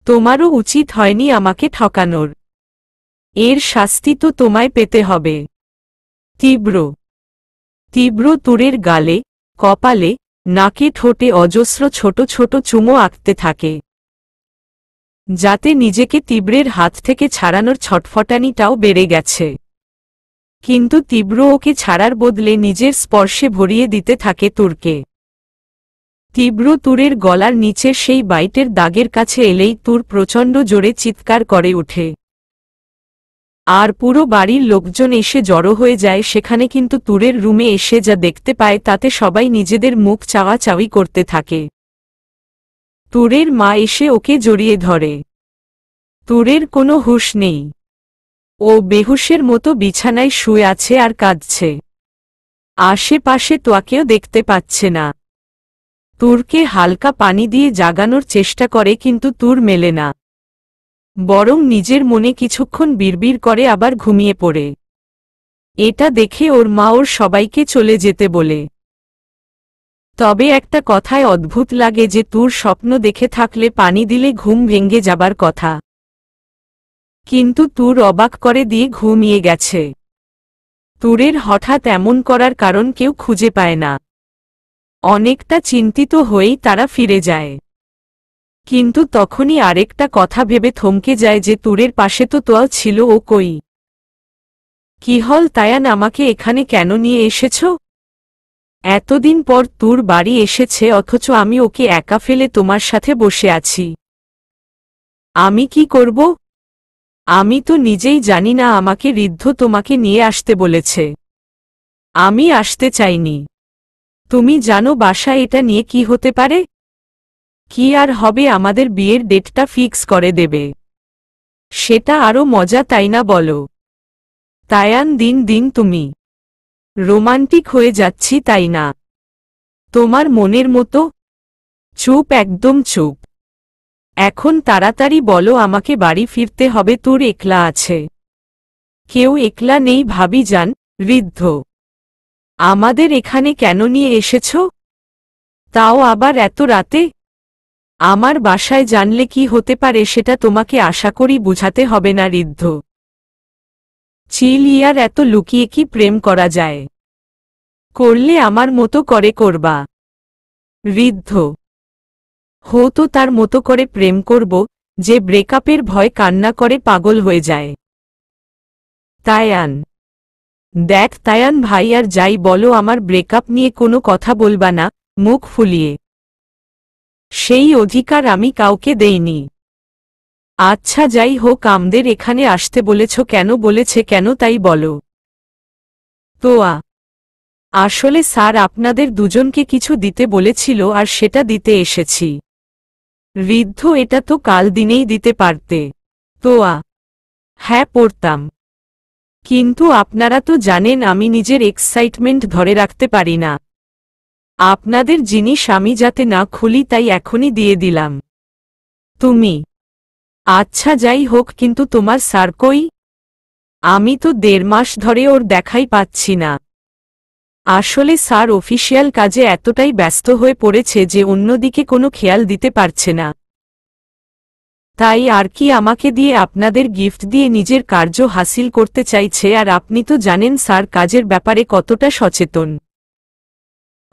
তোমারও উচিত হয়নি আমাকে ঠকানোর। এর শাস্তি তো তোমায় পেতে হবে। তীব্র তীব্র তুরের গালে, কপালে, নাকে, ঠোঁটে অজস্র ছোট ছোট চুমো আঁকতে থাকে, যাতে নিজেকে তীব্রের হাত থেকে ছাড়ানোর ছটফটানিটাও বেড়ে গেছে। কিন্তু তীব্র ওকে ছাড়ার বদলে নিজের স্পর্শে ভরিয়ে দিতে থাকে তুরকে। তীব্র তুরের গলার নিচের সেই বাইটের দাগের কাছে এলেই তুর প্রচণ্ড জোরে চিৎকার করে ওঠে। আর পুরো বাড়ির লোকজন এসে জড়ো হয়ে যায় সেখানে। কিন্তু তুরের রুমে এসে যা দেখতে পায় তাতে সবাই নিজেদের মুখ চাওয়াচাওয়ি করতে থাকে। তুরের মা এসে ওকে জড়িয়ে ধরে। তুরের কোনো হুঁশ নেই। ও বেহুশের মতো বিছানায় শুয়ে আছে আর কাঁদছে। আশেপাশে তোয়াকেও দেখতে পাচ্ছে না। তুরকে হালকা পানি দিয়ে জাগানোর চেষ্টা করে কিন্তু তুর মেলে না, বরং নিজের মনে কিছুক্ষণ বিড়বিড় করে আবার ঘুমিয়ে পড়ে। এটা দেখে ওর মা ওর সবাইকে চলে যেতে বলে। তবে একটা কথায় অদ্ভুত লাগে যে তুর স্বপ্ন দেখে থাকলে পানি দিলে ঘুম ভেঙে যাবার কথা, কিন্তু তুর অবাক করে দিয়ে ঘুমিয়ে গেছে। তুরের হঠাৎ এমন করার কারণ কেউ খুঁজে পায় না। অনেকটা চিন্তিত হয়েই তারা ফিরে যায়। কিন্তু তখনই আরেকটা কথা ভেবে থমকে যায় যে তুরের পাশে তো তোয়াও ছিল। ও কই? কি হল তায়ান, আমাকে এখানে কেন নিয়ে এসেছ? এতদিন পর তুর বাড়ি এসেছে অথচ আমি ওকে একা ফেলে তোমার সাথে বসে আছি। আমি কি করব? আমি তো নিজেই জানি না। আমাকে ঋদ্ধ তোমাকে নিয়ে আসতে বলেছে। আমি আসতে চাইনি। তুমি জানো বাসায় এটা নিয়ে কি হতে পারে? কি আর হবে, আমাদের বিয়ের ডেটটা ফিক্স করে দেবে। সেটা আরও মজা, তাই না বলো? তায়ান, দিন দিন তুমি রোমান্টিক হয়ে যাচ্ছি, তাই না? তোমার মনের মতো। চুপ, একদম চুপ। এখন তাড়াতাড়ি বলো, আমাকে বাড়ি ফিরতে হবে। তোর একলা আছে? কেউ একলা নেই ভাবিজান। ঋদ্ধ। আমাদের এখানে কেন নিয়ে এসেছ? তাও আবার এত রাতে? আমার বাসায় জানলে কি হতে পারে সেটা তোমাকে আশা করি বুঝাতে হবে না ঋদ্ধ। চিল ইয়ার, এত লুকিয়ে কি প্রেম করা যায়? করলে আমার মতো করে করবা। ঋদ্ধ। হো তো তার মতো করে প্রেম করব, যে ব্রেকআপের ভয় কান্না করে পাগল হয়ে যায়। তায়ান। দেখ তায়ান ভাই, আর যাই বলো আমার ব্রেকআপ নিয়ে কোনো কথা বলবা না মুখ ফুলিয়ে। সেই অধিকার আমি কাউকে দেইনি। আচ্ছা যাই হোক, আমাদের এখানে আসতে বলেছ কেন? বলেছে কেন তাই বলো। তোয়া। আসলে স্যার আপনাদের দুজনকে কিছু দিতে বলেছিল আর সেটা দিতে এসেছি। ঋদ্ধ। এটা তো কাল দিনেই দিতে পারতে। তোয়া। হ্যাঁ পড়তাম, কিন্তু আপনারা তো জানেন আমি নিজের এক্সাইটমেন্ট ধরে রাখতে পারি না। আপনাদের জিনিস আমি যাতে না খুলি তাই এখনই দিয়ে দিলাম। তুমি। আচ্ছা যাই হোক, কিন্তু তোমার স্যার কই? আমি তো 1.5 মাস ধরে ওর দেখাই পাচ্ছি না। আসলে স্যার অফিসিয়াল কাজে এতটাই ব্যস্ত হয়ে পড়েছে যে অন্যদিকে কোনো খেয়াল দিতে পারছে না। তাই আর কি, আমাকে দিয়ে আপনাদের গিফট দিয়ে নিজের কার্য হাসিল করতে চাইছে। আর আপনি তো জানেন স্যার কাজের ব্যাপারে কতটা সচেতন।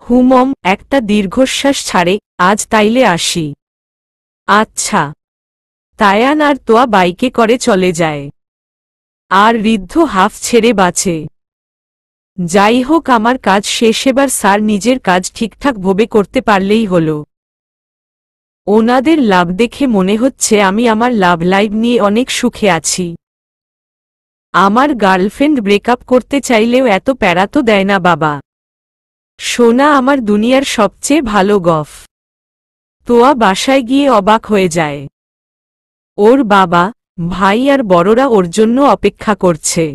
হুমম একটা দীর্ঘশ্বাস ছাড়ে। আজ তাইলে আসি। আচ্ছা। তায়ান আর তোয়া বাইকে করে চলে যায়। আর ঋদ্ধ হাফ ছেড়ে বাঁচে। যাই হোক, আমার কাজ শেষ, এবার স্যার নিজের কাজ ঠিকঠাকভাবে করতে পারলেই হলো। ওনাদের লাভ দেখে মনে হচ্ছে আমি আমার লাভ লাইফ নিয়ে অনেক সুখে আছি। আমার গার্লফ্রেন্ড ব্রেকআপ করতে চাইলেও এত প্যারা তো দেয় না বাবা। সোনা আমার দুনিয়ার সবচেয়ে ভালো গফ। তোয়া বাসায় গিয়ে অবাক হয়ে যায়। ওর বাবা, ভাই আর বড়রা ওর জন্য অপেক্ষা করছে।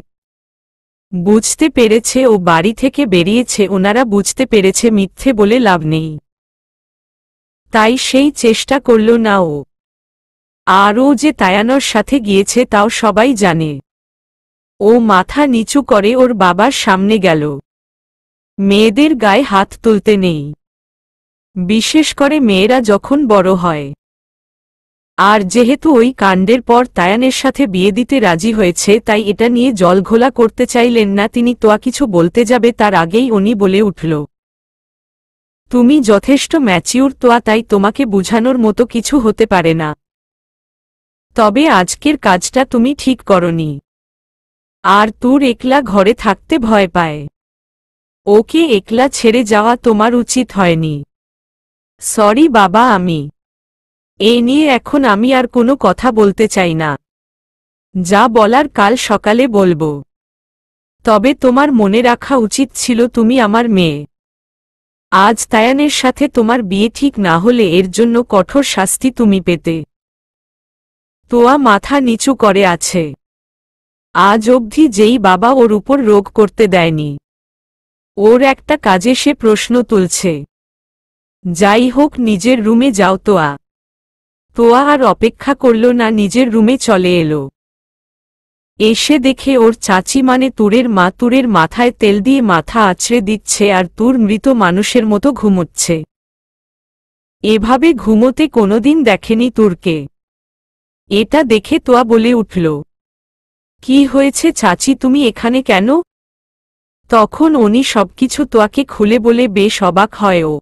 বুঝতে পেরেছে ও বাড়ি থেকে বেরিয়েছে। ওনারা বুঝতে পেরেছে মিথ্যে বলে লাভ নেই, তাই সেই চেষ্টা করল না ও। আর ও যে তায়ানর সাথে গিয়েছে তাও সবাই জানে। ও মাথা নিচু করে ওর বাবার সামনে গেল। মেয়েদের গায়ে হাত তুলতে নেই, বিশেষ করে মেয়েরা যখন বড় হয়। আর যেহেতু ওই কাণ্ডের পর তায়ানের সাথে বিয়ে দিতে রাজি হয়েছে, তাই এটা নিয়ে জলঘোলা করতে চাইলেন না তিনি। তোয়া কিছু বলতে যাবে তার আগেই উনি বলে উঠল, তুমি যথেষ্ট ম্যাচিউর তোয়া, তাই তোমাকে বুঝানোর মতো কিছু হতে পারে না। তবে আজকের কাজটা তুমি ঠিক করনি। আর তোর একলা ঘরে থাকতে ভয় পায়। ওকে একলা ছেড়ে যাওয়া তোমার উচিত হয়নি। সরি বাবা, এই নিয়ে এখন আমি আর কোনো কথা বলতে চাই না। যা বলার কাল সকালে বলবো। তবে তোমার মনে রাখা উচিত ছিল তুমি আমার মেয়ে। আজ তায়ানের সাথে তোমার বিয়ে ঠিক না হলে এর জন্য কঠোর শাস্তি তুমি পেতে। তোয়া মাথা নিচু করে আছে। আজ অবধি যেই বাবা ওর উপর রোগ করতে দেয়নি, ওর একটা কাজে সে প্রশ্ন তুলছে। যাই হোক, নিজের রুমে যাও তোয়া। তোয়া আর অপেক্ষা করল না, নিজের রুমে চলে এলো। এসে দেখে ওর চাচি মানে তুরের মা তুরের মাথায় তেল দিয়ে মাথা আছড়ে দিচ্ছে আর তুর মৃত মানুষের মতো ঘুমোচ্ছে। এভাবে ঘুমোতে কোনোদিন দেখেনি তুরকে। এটা দেখে তোয়া বলে উঠল, কি হয়েছে চাচি, তুমি এখানে কেন? তখন উনি সবকিছু তোয়াকে খুলে বলে বেশ অবাক হয় ও।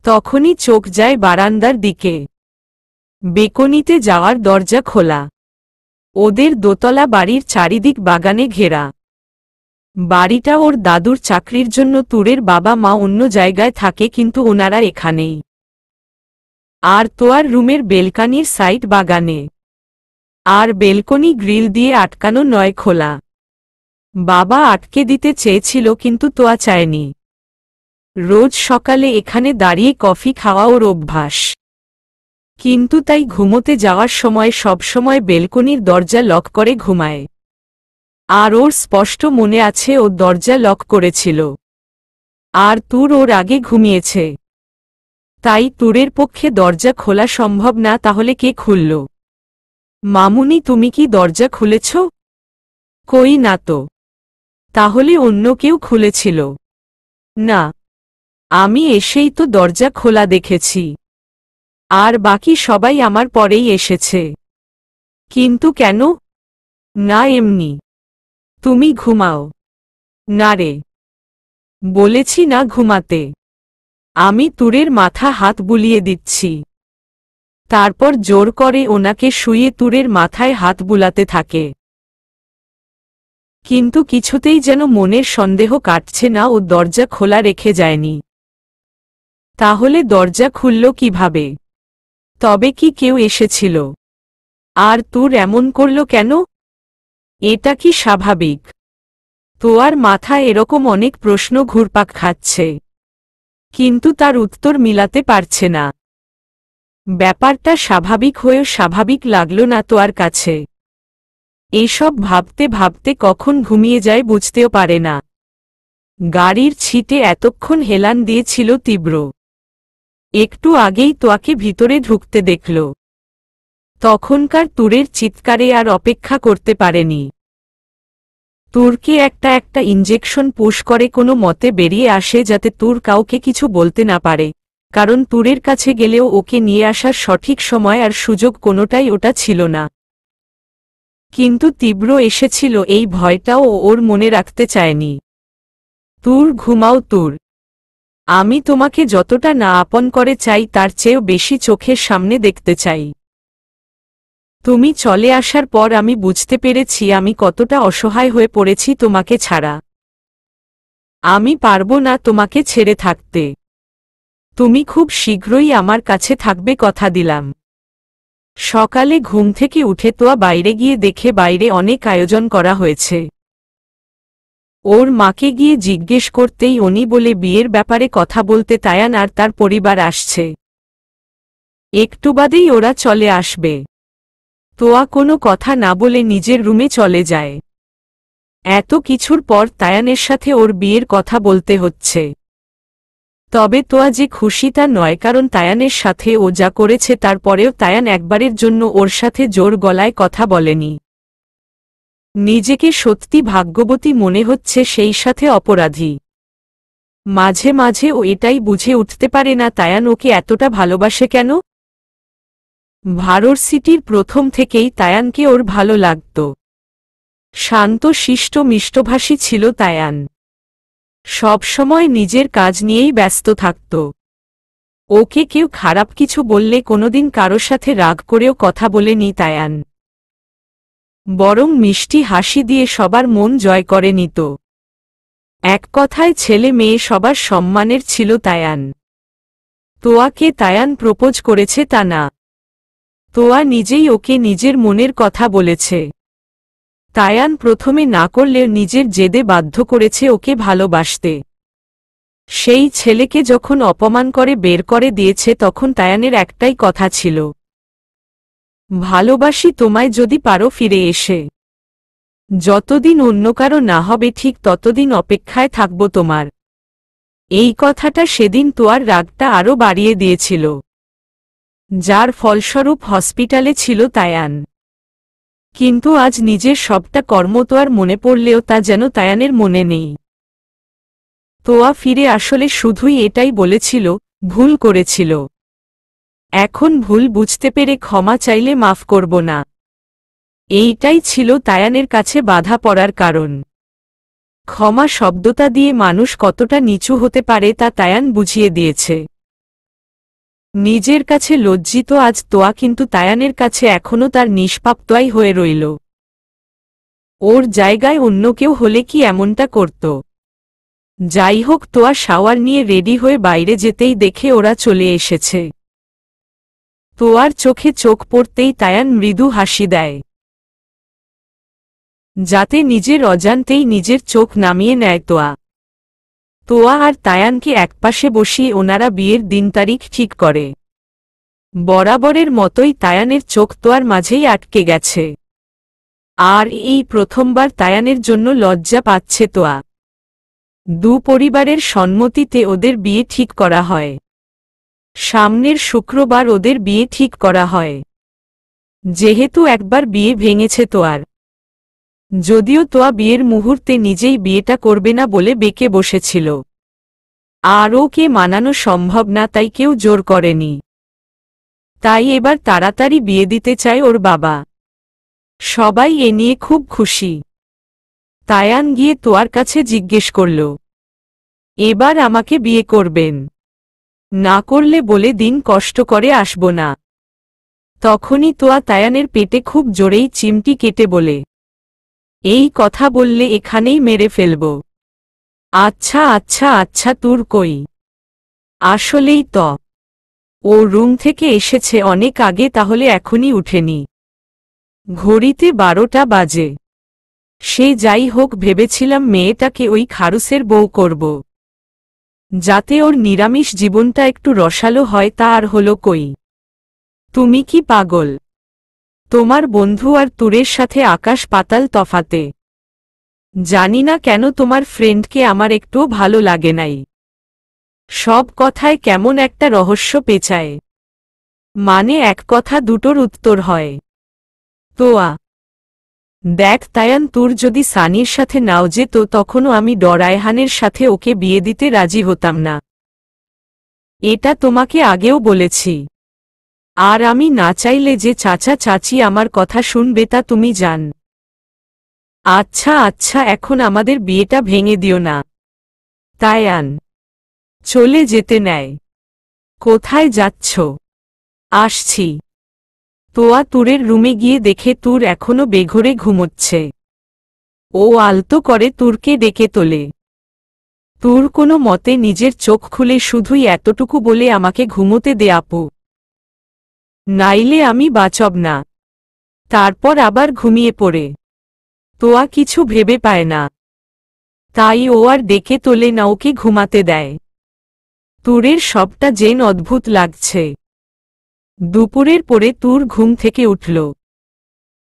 তখনই চোখ যায় বারান্দার দিকে। বেকনিতে যাওয়ার দরজা খোলা। ওদের দোতলা বাড়ির চারিদিক বাগানে ঘেরা। বাড়িটা ওর দাদুর চাকরির জন্য তুরের বাবা মা অন্য জায়গায় থাকে, কিন্তু ওনারা এখানেই। আর তোয়ার রুমের বেলকানির সাইড বাগানে। আর বেলকনি গ্রিল দিয়ে আটকানো নয়, খোলা। বাবা আটকে দিতে চেয়েছিল কিন্তু তোয়া চায়নি। রোজ সকালে এখানে দাঁড়িয়ে কফি খাওয়া ওর অভ্যাস, কিন্তু তাই ঘুমোতে যাওয়ার সময় সবসময় বেলকনির দরজা লক করে ঘুমায়। আর ওর স্পষ্ট মনে আছে ও দরজা লক করেছিল। আর তুর ওর আগে ঘুমিয়েছে, তাই তুরের পক্ষে দরজা খোলা সম্ভব না। তাহলে কে খুলল? মামুনি, তুমি কি দরজা খুলেছ? কই না তো। তাহলে অন্য কেউ খুলেছিল? না, আমি এসেই তো দরজা খোলা দেখেছি। আর বাকি সবাই আমার পরেই এসেছে। কিন্তু কেন? না, এমনি। তুমি ঘুমাও। না রে, বলেছি না ঘুমাতে। আমি তুরের মাথা হাত বুলিয়ে দিচ্ছি। তারপর জোর করে ওনাকে শুইয়ে তুরের মাথায় হাত বুলাতে থাকে। কিন্তু কিছুতেই যেন মনের সন্দেহ কাটছে না, ও দরজা খোলা রেখে যায়নি। তাহলে দরজা খুলল কিভাবে? তবে কি কেউ এসেছিল? আর তুর এমন করল কেন? এটা কি স্বাভাবিক? তোয়ার মাথায় এরকম অনেক প্রশ্ন ঘুরপাক খাচ্ছে, কিন্তু তার উত্তর মিলাতে পারছে না। ব্যাপারটা স্বাভাবিক হয়েও স্বাভাবিক লাগল না তোয়ার কাছে। এসব ভাবতে ভাবতে কখন ঘুমিয়ে যায় বুঝতেও পারে না। গাড়ির ছিটে এতক্ষণ হেলান দিয়েছিল তীব্র। একটু আগেই তোয়াকে ভিতরে ঢুকতে দেখল। তখনকার তুরের চিৎকারে আর অপেক্ষা করতে পারেনি। তুরকে একটা ইঞ্জেকশন পুশ করে কোনো মতে বেরিয়ে আসে, যাতে তুর কাউকে কিছু বলতে না পারে, কারণ তুরের কাছে গেলেও ওকে নিয়ে আসার সঠিক সময় আর সুযোগ কোনোটাই ওটা ছিল না। কিন্তু তীব্র এসেছিল, এই ভয়টাও ওর মনে রাখতে চায়নি। তুর, ঘুমাও তুর। আমি তোমাকে যতটা না আপন করে চাই তার চেয়েও বেশি চোখের সামনে দেখতে চাই। তুমি চলে আসার পর আমি বুঝতে পেরেছি আমি কতটা অসহায় হয়ে পড়েছি তোমাকে ছাড়া। আমি পারবো না তোমাকে ছেড়ে থাকতে। তুমি খুব শীঘ্রই আমার কাছে থাকবে, কথা দিলাম। সকালে ঘুম থেকে উঠে তোয়া বাইরে গিয়ে দেখে বাইরে অনেক আয়োজন করা হয়েছে। ওর মাকে গিয়ে জিজ্ঞেস করতেই উনি বলে বিয়ের ব্যাপারে কথা বলতে তায়ান আর তার পরিবার আসছে। একটু বাদেই ওরা চলে আসবে। তোয়া কোনো কথা না বলে নিজের রুমে চলে যায়। এত কিছুর পর তায়ানের সাথে ওর বিয়ের কথা বলতে হচ্ছে। তবে তোয়া যে খুশি তা নয়, কারণ তায়ানের সাথে ও যা করেছে তারপরেও তায়ান একবারের জন্য ওর সাথে জোর গলায় কথা বলেনি। নিজেকে সত্যি ভাগ্যবতী মনে হচ্ছে, সেই সাথে অপরাধী। মাঝে মাঝে ও এটাই বুঝে উঠতে পারে না তায়ান ওকে এতটা ভালোবাসে কেন। ভার্সিটির প্রথম থেকেই তায়ানকে ওর ভালো লাগত। শান্ত শিষ্ট মিষ্টভাষী ছিল তায়ান। সবসময় নিজের কাজ নিয়েই ব্যস্ত থাকত। ওকে কেউ খারাপ কিছু বললে কোনোদিন কারো সাথে রাগ করেও কথা বলেনি তায়ান, বরং মিষ্টি হাসি দিয়ে সবার মন জয় করে নিত। এক কথায় ছেলে মেয়ে সবার সম্মানের ছিল তায়ান। তোয়াকে তায়ান প্রপোজ করেছে তা না, তোয়া নিজেই ওকে নিজের মনের কথা বলেছে। তায়ান প্রথমে না করলেও নিজের জেদে বাধ্য করেছে ওকে ভালোবাসতে। সেই ছেলেকে যখন অপমান করে বের করে দিয়েছে তখন তায়ানের একটাই কথা ছিল, ভালোবাসি তোমায়, যদি পারো ফিরে এসে। যতদিন অন্য কারো না হবে ঠিক ততদিন অপেক্ষায় থাকব তোমার। এই কথাটা সেদিন তোয়ার রাগটা আরও বাড়িয়ে দিয়েছিল, যার ফলস্বরূপ হসপিটালে ছিল তায়ান। কিন্তু আজ নিজের সবটা কর্ম তোয়ার মনে পড়লেও তা যেন তায়ানের মনে নেই। তোয়া ফিরে আসলে শুধুই এটাই বলেছিল, ভুল করেছিল। এখন ভুল বুঝতে পেরে ক্ষমা চাইলে মাফ করব না। এইটাই ছিল তায়ানের কাছে বাধা পড়ার কারণ। ক্ষমা শব্দটা দিয়ে মানুষ কতটা নিচু হতে পারে তা তায়ান বুঝিয়ে দিয়েছে। নিজের কাছে লজ্জিত আজ তোয়া, কিন্তু তায়ানের কাছে এখনও তার নিষ্পাপ হয়ে রইল। ওর জায়গায় অন্য কেউ হলে কি এমনটা করত? যাই হোক, তোয়া শাওয়ার নিয়ে রেডি হয়ে বাইরে যেতেই দেখে ওরা চলে এসেছে। তোয়ার চোখে চোখ পড়তেই তায়ান মৃদু হাসি দেয়, যাতে নিজের অজান্তেই নিজের চোখ নামিয়ে নেয় তোয়া। তোয়া আর তায়ানকে একপাশে বসিয়ে ওনারা বিয়ের দিন তারিখ ঠিক করে। বরাবরের মতোই তায়ানের চোখ তোয়ার মাঝেই আটকে গেছে। আর এই প্রথমবার তায়ানের জন্য লজ্জা পাচ্ছে তোয়া। দু পরিবারের সম্মতিতে ওদের বিয়ে ঠিক করা হয়। সামনের শুক্রবার ওদের বিয়ে ঠিক করা হয়। যেহেতু একবার বিয়ে ভেঙেছে তোয়ার, যদিও তোয়া বিয়ের মুহূর্তে নিজেই বিয়েটা করবে না বলে বেঁকে বসেছিল, আর ওকে মানানো সম্ভব না, তাই কেউ জোর করেনি। তাই এবার তাড়াতাড়ি বিয়ে দিতে চায় ওর বাবা। সবাই এ নিয়ে খুব খুশি। তায়ান গিয়ে তোয়ার কাছে জিজ্ঞেস করল, এবার আমাকে বিয়ে করবেন? না করলে বলে দিন, কষ্ট করে আসব না। তখনই তোয়া তায়ানের পেটে খুব জোরেই চিমটি কেটে বলে, এই কথা বললে এখানেই মেরে ফেলব। আচ্ছা আচ্ছা আচ্ছা, তোর কই? আসলেই তো ও রুম থেকে এসেছে অনেক আগে, তাহলে এখনই উঠেনি। ঘড়িতে 12টা বাজে। সে যাই হোক, ভেবেছিলাম মেয়েটাকে ওই খারুসের বউ করব, যাতে ওর নিরামিষ জীবনটা একটু রসালো হয়, তা আর হলো কই। তুমি কি পাগল? তোমার বন্ধু আর তুরের সাথে আকাশ পাতাল তফাতে। জানি না কেন তোমার ফ্রেন্ডকে আমার একটুও ভালো লাগে নাই। সব কথায় কেমন একটা রহস্য পেঁচায়, মানে এক কথা দুটোর উত্তর হয়। তোয়া, দেখ তায়ান, তোর যদি সানির সাথে নাও যেত তখনও আমি রায়হানের সাথে ওকে বিয়ে দিতে রাজি হতাম না। এটা তোমাকে আগেও বলেছি। আর আমি না চাইলে যে চাচা চাচি আমার কথা শুনবে তা তুমি জান। আচ্ছা আচ্ছা, এখন আমাদের বিয়েটা ভেঙে দিও না। তায়ান চলে যেতে নেয়। কোথায় যাচ্ছ? আসছি। তোয়া তুরের রুমে গিয়ে দেখে তুর এখনো বেঘোরে ঘুমোচ্ছে। ও আলতো করে তুরকে ডেকে তোলে। তুর কোনো মতে নিজের চোখ খুলে শুধুই এতটুকু বলে, আমাকে ঘুমোতে দে আপু, নাইলে আমি বাঁচব না। তারপর আবার ঘুমিয়ে পড়ে। তোয়া কিছু ভেবে পায় না, তাই ও আর ডেকে তোলে না, ওকে ঘুমাতে দেয়। তুরের সবটা যেন অদ্ভুত লাগছে। দুপুরের পরে তুর ঘুম থেকে উঠল।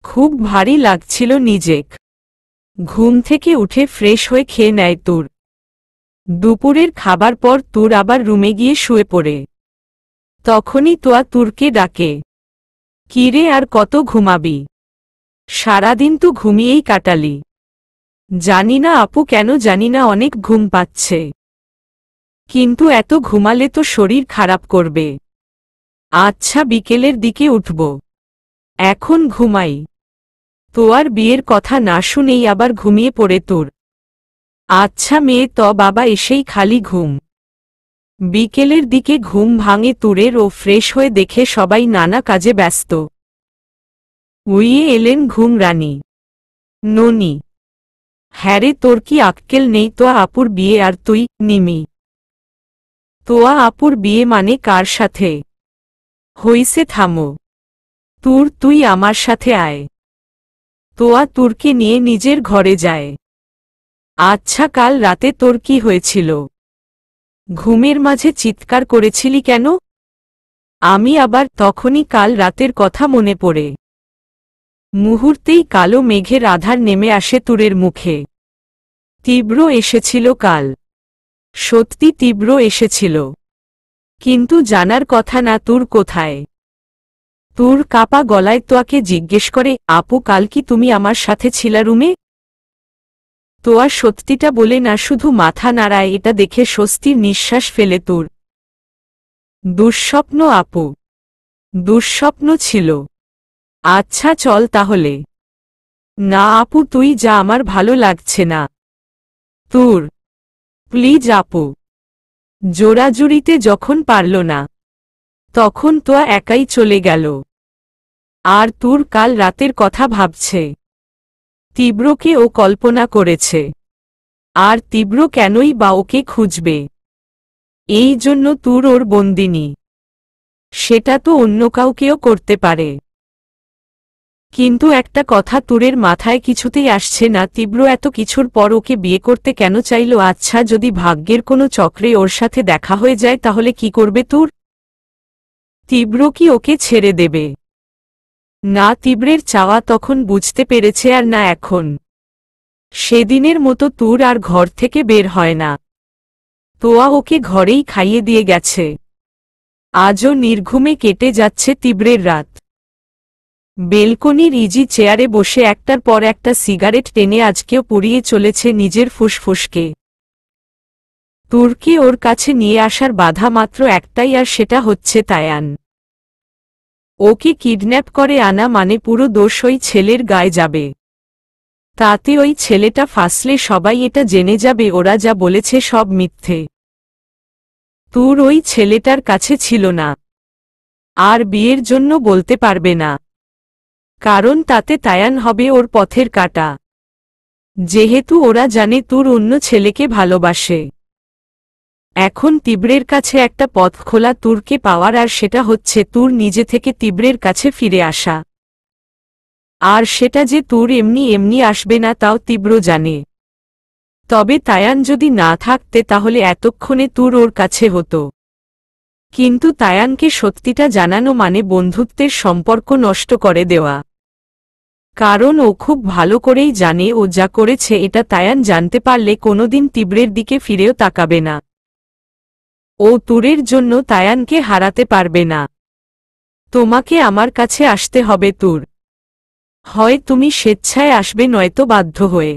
খুব ভারী লাগছিল নিজেক। ঘুম থেকে উঠে ফ্রেশ হয়ে খেয়ে নেয় তুর। দুপুরের খাবার পর তুর আবার রুমে গিয়ে শুয়ে পড়ে। তখনই তোয়া তুরকে ডাকে, কিরে আর কত ঘুমাবি? সারাদিন তো ঘুমিয়েই কাটালি। জানি না আপু, কেন জানি না অনেক ঘুম পাচ্ছে, কিন্তু এত ঘুমালে তো শরীর খারাপ করবে। আচ্ছা বিকেলের দিকে উঠব, এখন ঘুমাই। তোয়ার বিয়ের কথা না শুনেই আবার ঘুমিয়ে পড়ে তোর। আচ্ছা মেয়ে, তো বাবা এসেই খালি ঘুম। বিকেলের দিকে ঘুম ভাঙে তুরের ও ফ্রেশ হয়ে দেখে সবাই নানা কাজে ব্যস্ত। উইয়ে এলেন ঘুম রানী। ননি, হ্যারে তোর কি আক্কেল নেই? তোয়া আপুর বিয়ে আর তুই নিমি। তোয়া আপুর বিয়ে মানে কার সাথে? হইছে থামো, তুই আমার সাথে আয়। তোয়া তুরকে নিয়ে নিজের ঘরে যায়। আচ্ছা কাল রাতে তোর কি হয়েছিল? ঘুমের মাঝে চিৎকার করেছিলি কেন? আমি আবার তখনই কাল রাতের কথা মনে পড়ে। মুহূর্তেই কালো মেঘের আধার নেমে আসে তুরের মুখে। তীব্র এসেছিল কাল, সত্যি তীব্র এসেছিল, কিন্তু জানার কথা না তুর কোথায়। তুর কাপা গলায় তোয়াকে জিজ্ঞেস করে, আপু কাল কি তুমি আমার সাথে ছিলা রুমে? তোয়া সত্যিটা বলে না, শুধু মাথা নাড়ায়। এটা দেখে স্বস্তির নিঃশ্বাস ফেলে তুর। দুঃস্বপ্ন আপু, দুঃস্বপ্ন ছিল। আচ্ছা চল তাহলে। না আপু তুই যা, আমার ভালো লাগছে না। তুর, প্লিজ আপু। জোরাজুরিতে যখন পারল না, তখন তোয়া একাই চলে গেল। আর তুর কাল রাতের কথা ভাবছে। তীব্রকে ও কল্পনা করেছে, আর তীব্র কেনই বা ওকে খুঁজবে? এই জন্য তুর ওর বন্দিনী। সেটা তো অন্য কাউকেও করতে পারে। কিন্তু একটা কথা তুরের মাথায় কিছুতেই আসছে না, তীব্র এত কিছুর পর ওকে বিয়ে করতে কেন চাইল? আচ্ছা যদি ভাগ্যের কোনো চক্রে ওর সাথে দেখা হয়ে যায় তাহলে কি করবে তুর? তীব্র কি ওকে ছেড়ে দেবে? না, তীব্রের চাওয়া তখন বুঝতে পেরেছে, আর না এখন। সেদিনের মতো তুর আর ঘর থেকে বের হয় না। তোয়া ওকে ঘরেই খাইয়ে দিয়ে গেছে। আজও নির্ঘুমে কেটে যাচ্ছে তীব্রের রাত। বেলকনির ইজি চেয়ারে বসে একটার পর একটা সিগারেট টেনে আজকেও পুড়িয়ে চলেছে নিজের ফুসফুসকে। তুরকে ওর কাছে নিয়ে আসার বাধা মাত্র একটাই, আর সেটা হচ্ছে তায়ান। ওকে কিডন্যাপ করে আনা মানে পুরো দোষ ওই ছেলের গায়ে যাবে। তাতে ওই ছেলেটা ফাঁসলে সবাই এটা জেনে যাবে ওরা যা বলেছে সব মিথ্যে। তুর ওই ছেলেটার কাছে ছিল না, আর বিয়ের জন্য বলতে পারবে না, কারণ তাতে তায়ান হবে ওর পথের কাঁটা। যেহেতু ওরা জানে তুর অন্য ছেলেকে ভালোবাসে। এখন তীব্রের কাছে একটা পথ খোলা তুরকে পাওয়ার, আর সেটা হচ্ছে তুর নিজে থেকে তীব্রের কাছে ফিরে আসা। আর সেটা যে তুর এমনি এমনি আসবে না তাও তীব্র জানে। তবে তায়ান যদি না থাকতে তাহলে এতক্ষণে তুর ওর কাছে হতো। কিন্তু তায়ানকে সত্যিটা জানানো মানে বন্ধুত্বের সম্পর্ক নষ্ট করে দেওয়া। কারণ ও খুব ভালো করেই জানে ও যা করেছে এটা তায়ান জানতে পারলে কোনোদিন তীব্রের দিকে ফিরেও তাকাবে না। ও তুরের জন্য তায়ানকে হারাতে পারবে না। তোমাকে আমার কাছে আসতে হবে তুর। হয় তুমি স্বেচ্ছায় আসবে নয়তো বাধ্য হয়ে।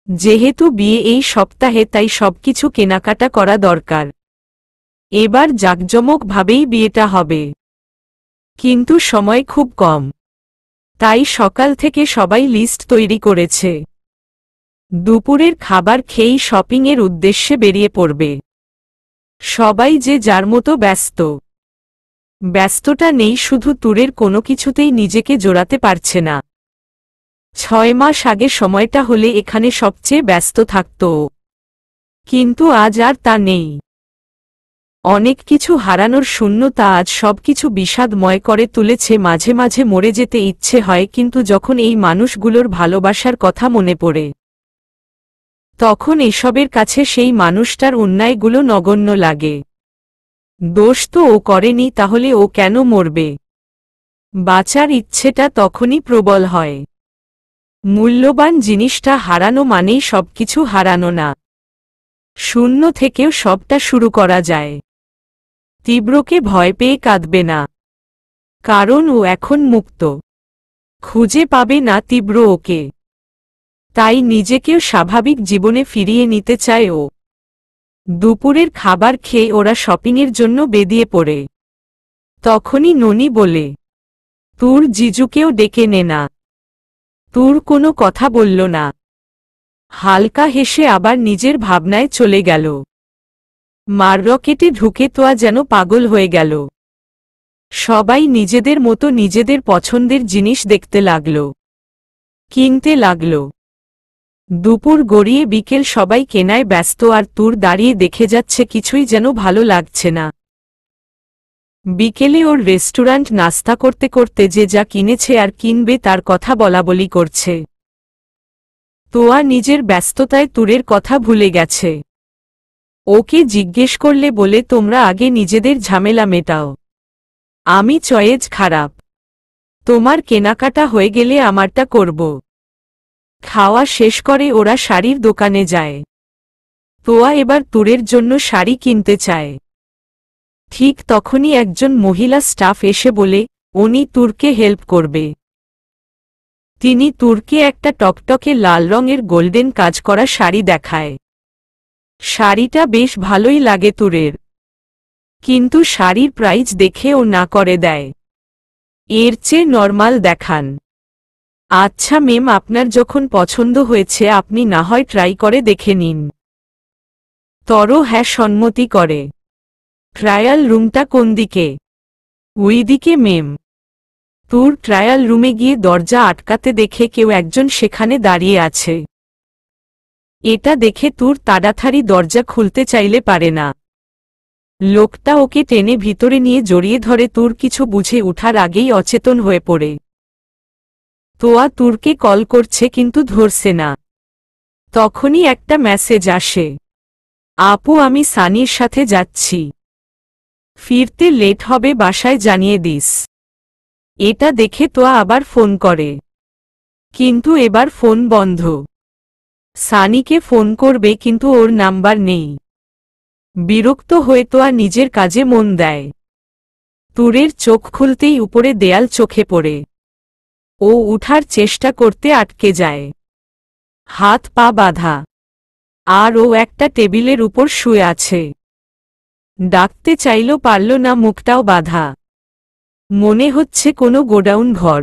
যেহেতু বিয়ে এই সপ্তাহে তাই সবকিছু কেনাকাটা করা দরকার। এবার জাঁকজমকভাবেই বিয়েটা হবে, কিন্তু সময় খুব কম। তাই সকাল থেকে সবাই লিস্ট তৈরি করেছে। দুপুরের খাবার খেয়েই শপিংয়ের উদ্দেশ্যে বেরিয়ে পড়বে। সবাই যে যার মতো ব্যস্ত। ব্যস্তটা নেই শুধু তুরের, কোনো কিছুতেই নিজেকে জোড়াতে পারছে না। 6 মাস আগে সময়টা হলে এখানে সবচেয়ে ব্যস্ত থাকত ও। কিন্তু আজ আর তা নেই। অনেক কিছু হারানোর শূন্যতা আজ সবকিছু বিষাদময় করে তুলেছে। মাঝে মাঝে মরে যেতে ইচ্ছে হয়, কিন্তু যখন এই মানুষগুলোর ভালোবাসার কথা মনে পড়ে তখন এসবের কাছে সেই মানুষটার অন্যায়গুলো নগণ্য লাগে। দোষ তো ও করেনি, তাহলে ও কেন মরবে? বাঁচার ইচ্ছেটা তখনই প্রবল হয়। মূল্যবান জিনিসটা হারানো মানেই সবকিছু হারানো না। শূন্য থেকেও সবটা শুরু করা যায়। তীব্রকে ভয় পেয়ে কাঁদবে না, কারণ ও এখন মুক্ত। খুঁজে পাবে না তীব্র ওকে। তাই নিজেকেও স্বাভাবিক জীবনে ফিরিয়ে নিতে চায় ও। দুপুরের খাবার খেয়ে ওরা শপিংয়ের জন্য বেরিয়ে পড়ে। তখনই ননি বলে, তোর জিজুকেও ডেকে নে না। তোর কোনো কথা বলল না। হালকা হেসে আবার নিজের ভাবনায় চলে গেল। মার্কেটে ঢুকে তোয়া যেন পাগল হয়ে গেল। সবাই নিজেদের মতো নিজেদের পছন্দের জিনিস দেখতে লাগল, কিনতে লাগল। দুপুর গড়িয়ে বিকেল, সবাই কেনায় ব্যস্ত, আর তুর দাঁড়িয়ে দেখে যাচ্ছে কিছুই যেন ভালো লাগছে না। বিকেলে ওর রেস্টুরেন্ট নাস্তা করতে করতে যে যা কিনেছে আর কিনবে তার কথা বলাবলি করছে। তোয়া নিজের ব্যস্ততায় তুরের কথা ভুলে গেছে। ওকে জিজ্ঞেস করলে বলে, তোমরা আগে নিজেদের ঝামেলা মেটাও, আমি চয়েজ খারাপ, তোমার কেনাকাটা হয়ে গেলে আমারটা করব। খাওয়া শেষ করে ওরা শাড়ির দোকানে যায়। তোয়া এবার তুরের জন্য শাড়ি কিনতে চায়। ঠিক তখনই একজন মহিলা স্টাফ এসে বলে, উনি তুরকে হেল্প করবে। তিনি তুরকে একটা টকটকে লাল রঙের গোল্ডেন কাজ করা শাড়ি দেখায়। শাড়িটা বেশ ভালোই লাগে তুরের, কিন্তু শাড়ির প্রাইস দেখে ও না করে দেয়। এর চেয়ে নরমাল দেখান। আচ্ছা মেম, আপনার যখন পছন্দ হয়েছে আপনি না হয় ট্রাই করে দেখে নিন। তরো হ্যাঁ সম্মতি করে। ট্রায়াল রুমটা কোন দিকে? ওই দিকে মেম। তুর ট্রায়াল রুমে গিয়ে দরজা আটকাতে দেখে কেউ একজন সেখানে দাঁড়িয়ে আছে। এটা দেখে তুর তাড়াতাড়ি দরজা খুলতে চাইলে পারে না। লোকটা ওকে টেনে ভিতরে নিয়ে জড়িয়ে ধরে। তুর কিছু বুঝে ওঠার আগেই অচেতন হয়ে পড়ে। তোয়া তুরকে কল করছে কিন্তু ধরছে না। তখনই একটা মেসেজ আসে, আপু আমি সানির সাথে যাচ্ছি, ফিরতে লেট হবে, বাসায় জানিয়ে দিস। এটা দেখে তোয়া আবার ফোন করে, কিন্তু এবার ফোন বন্ধ। সানিকে ফোন করবে কিন্তু ওর নাম্বার নেই। বিরক্ত হয়ে তোয়া নিজের কাজে মন দেয়। তুরের চোখ খুলতেই উপরে দেয়াল চোখে পড়ে। ও উঠার চেষ্টা করতে আটকে যায়, হাত পা বাঁধা, আর ও একটা টেবিলের উপর শুয়ে আছে। ডাকতে চাইল পারল না, মুখটাও বাঁধা। মনে হচ্ছে কোনো গোডাউন ঘর।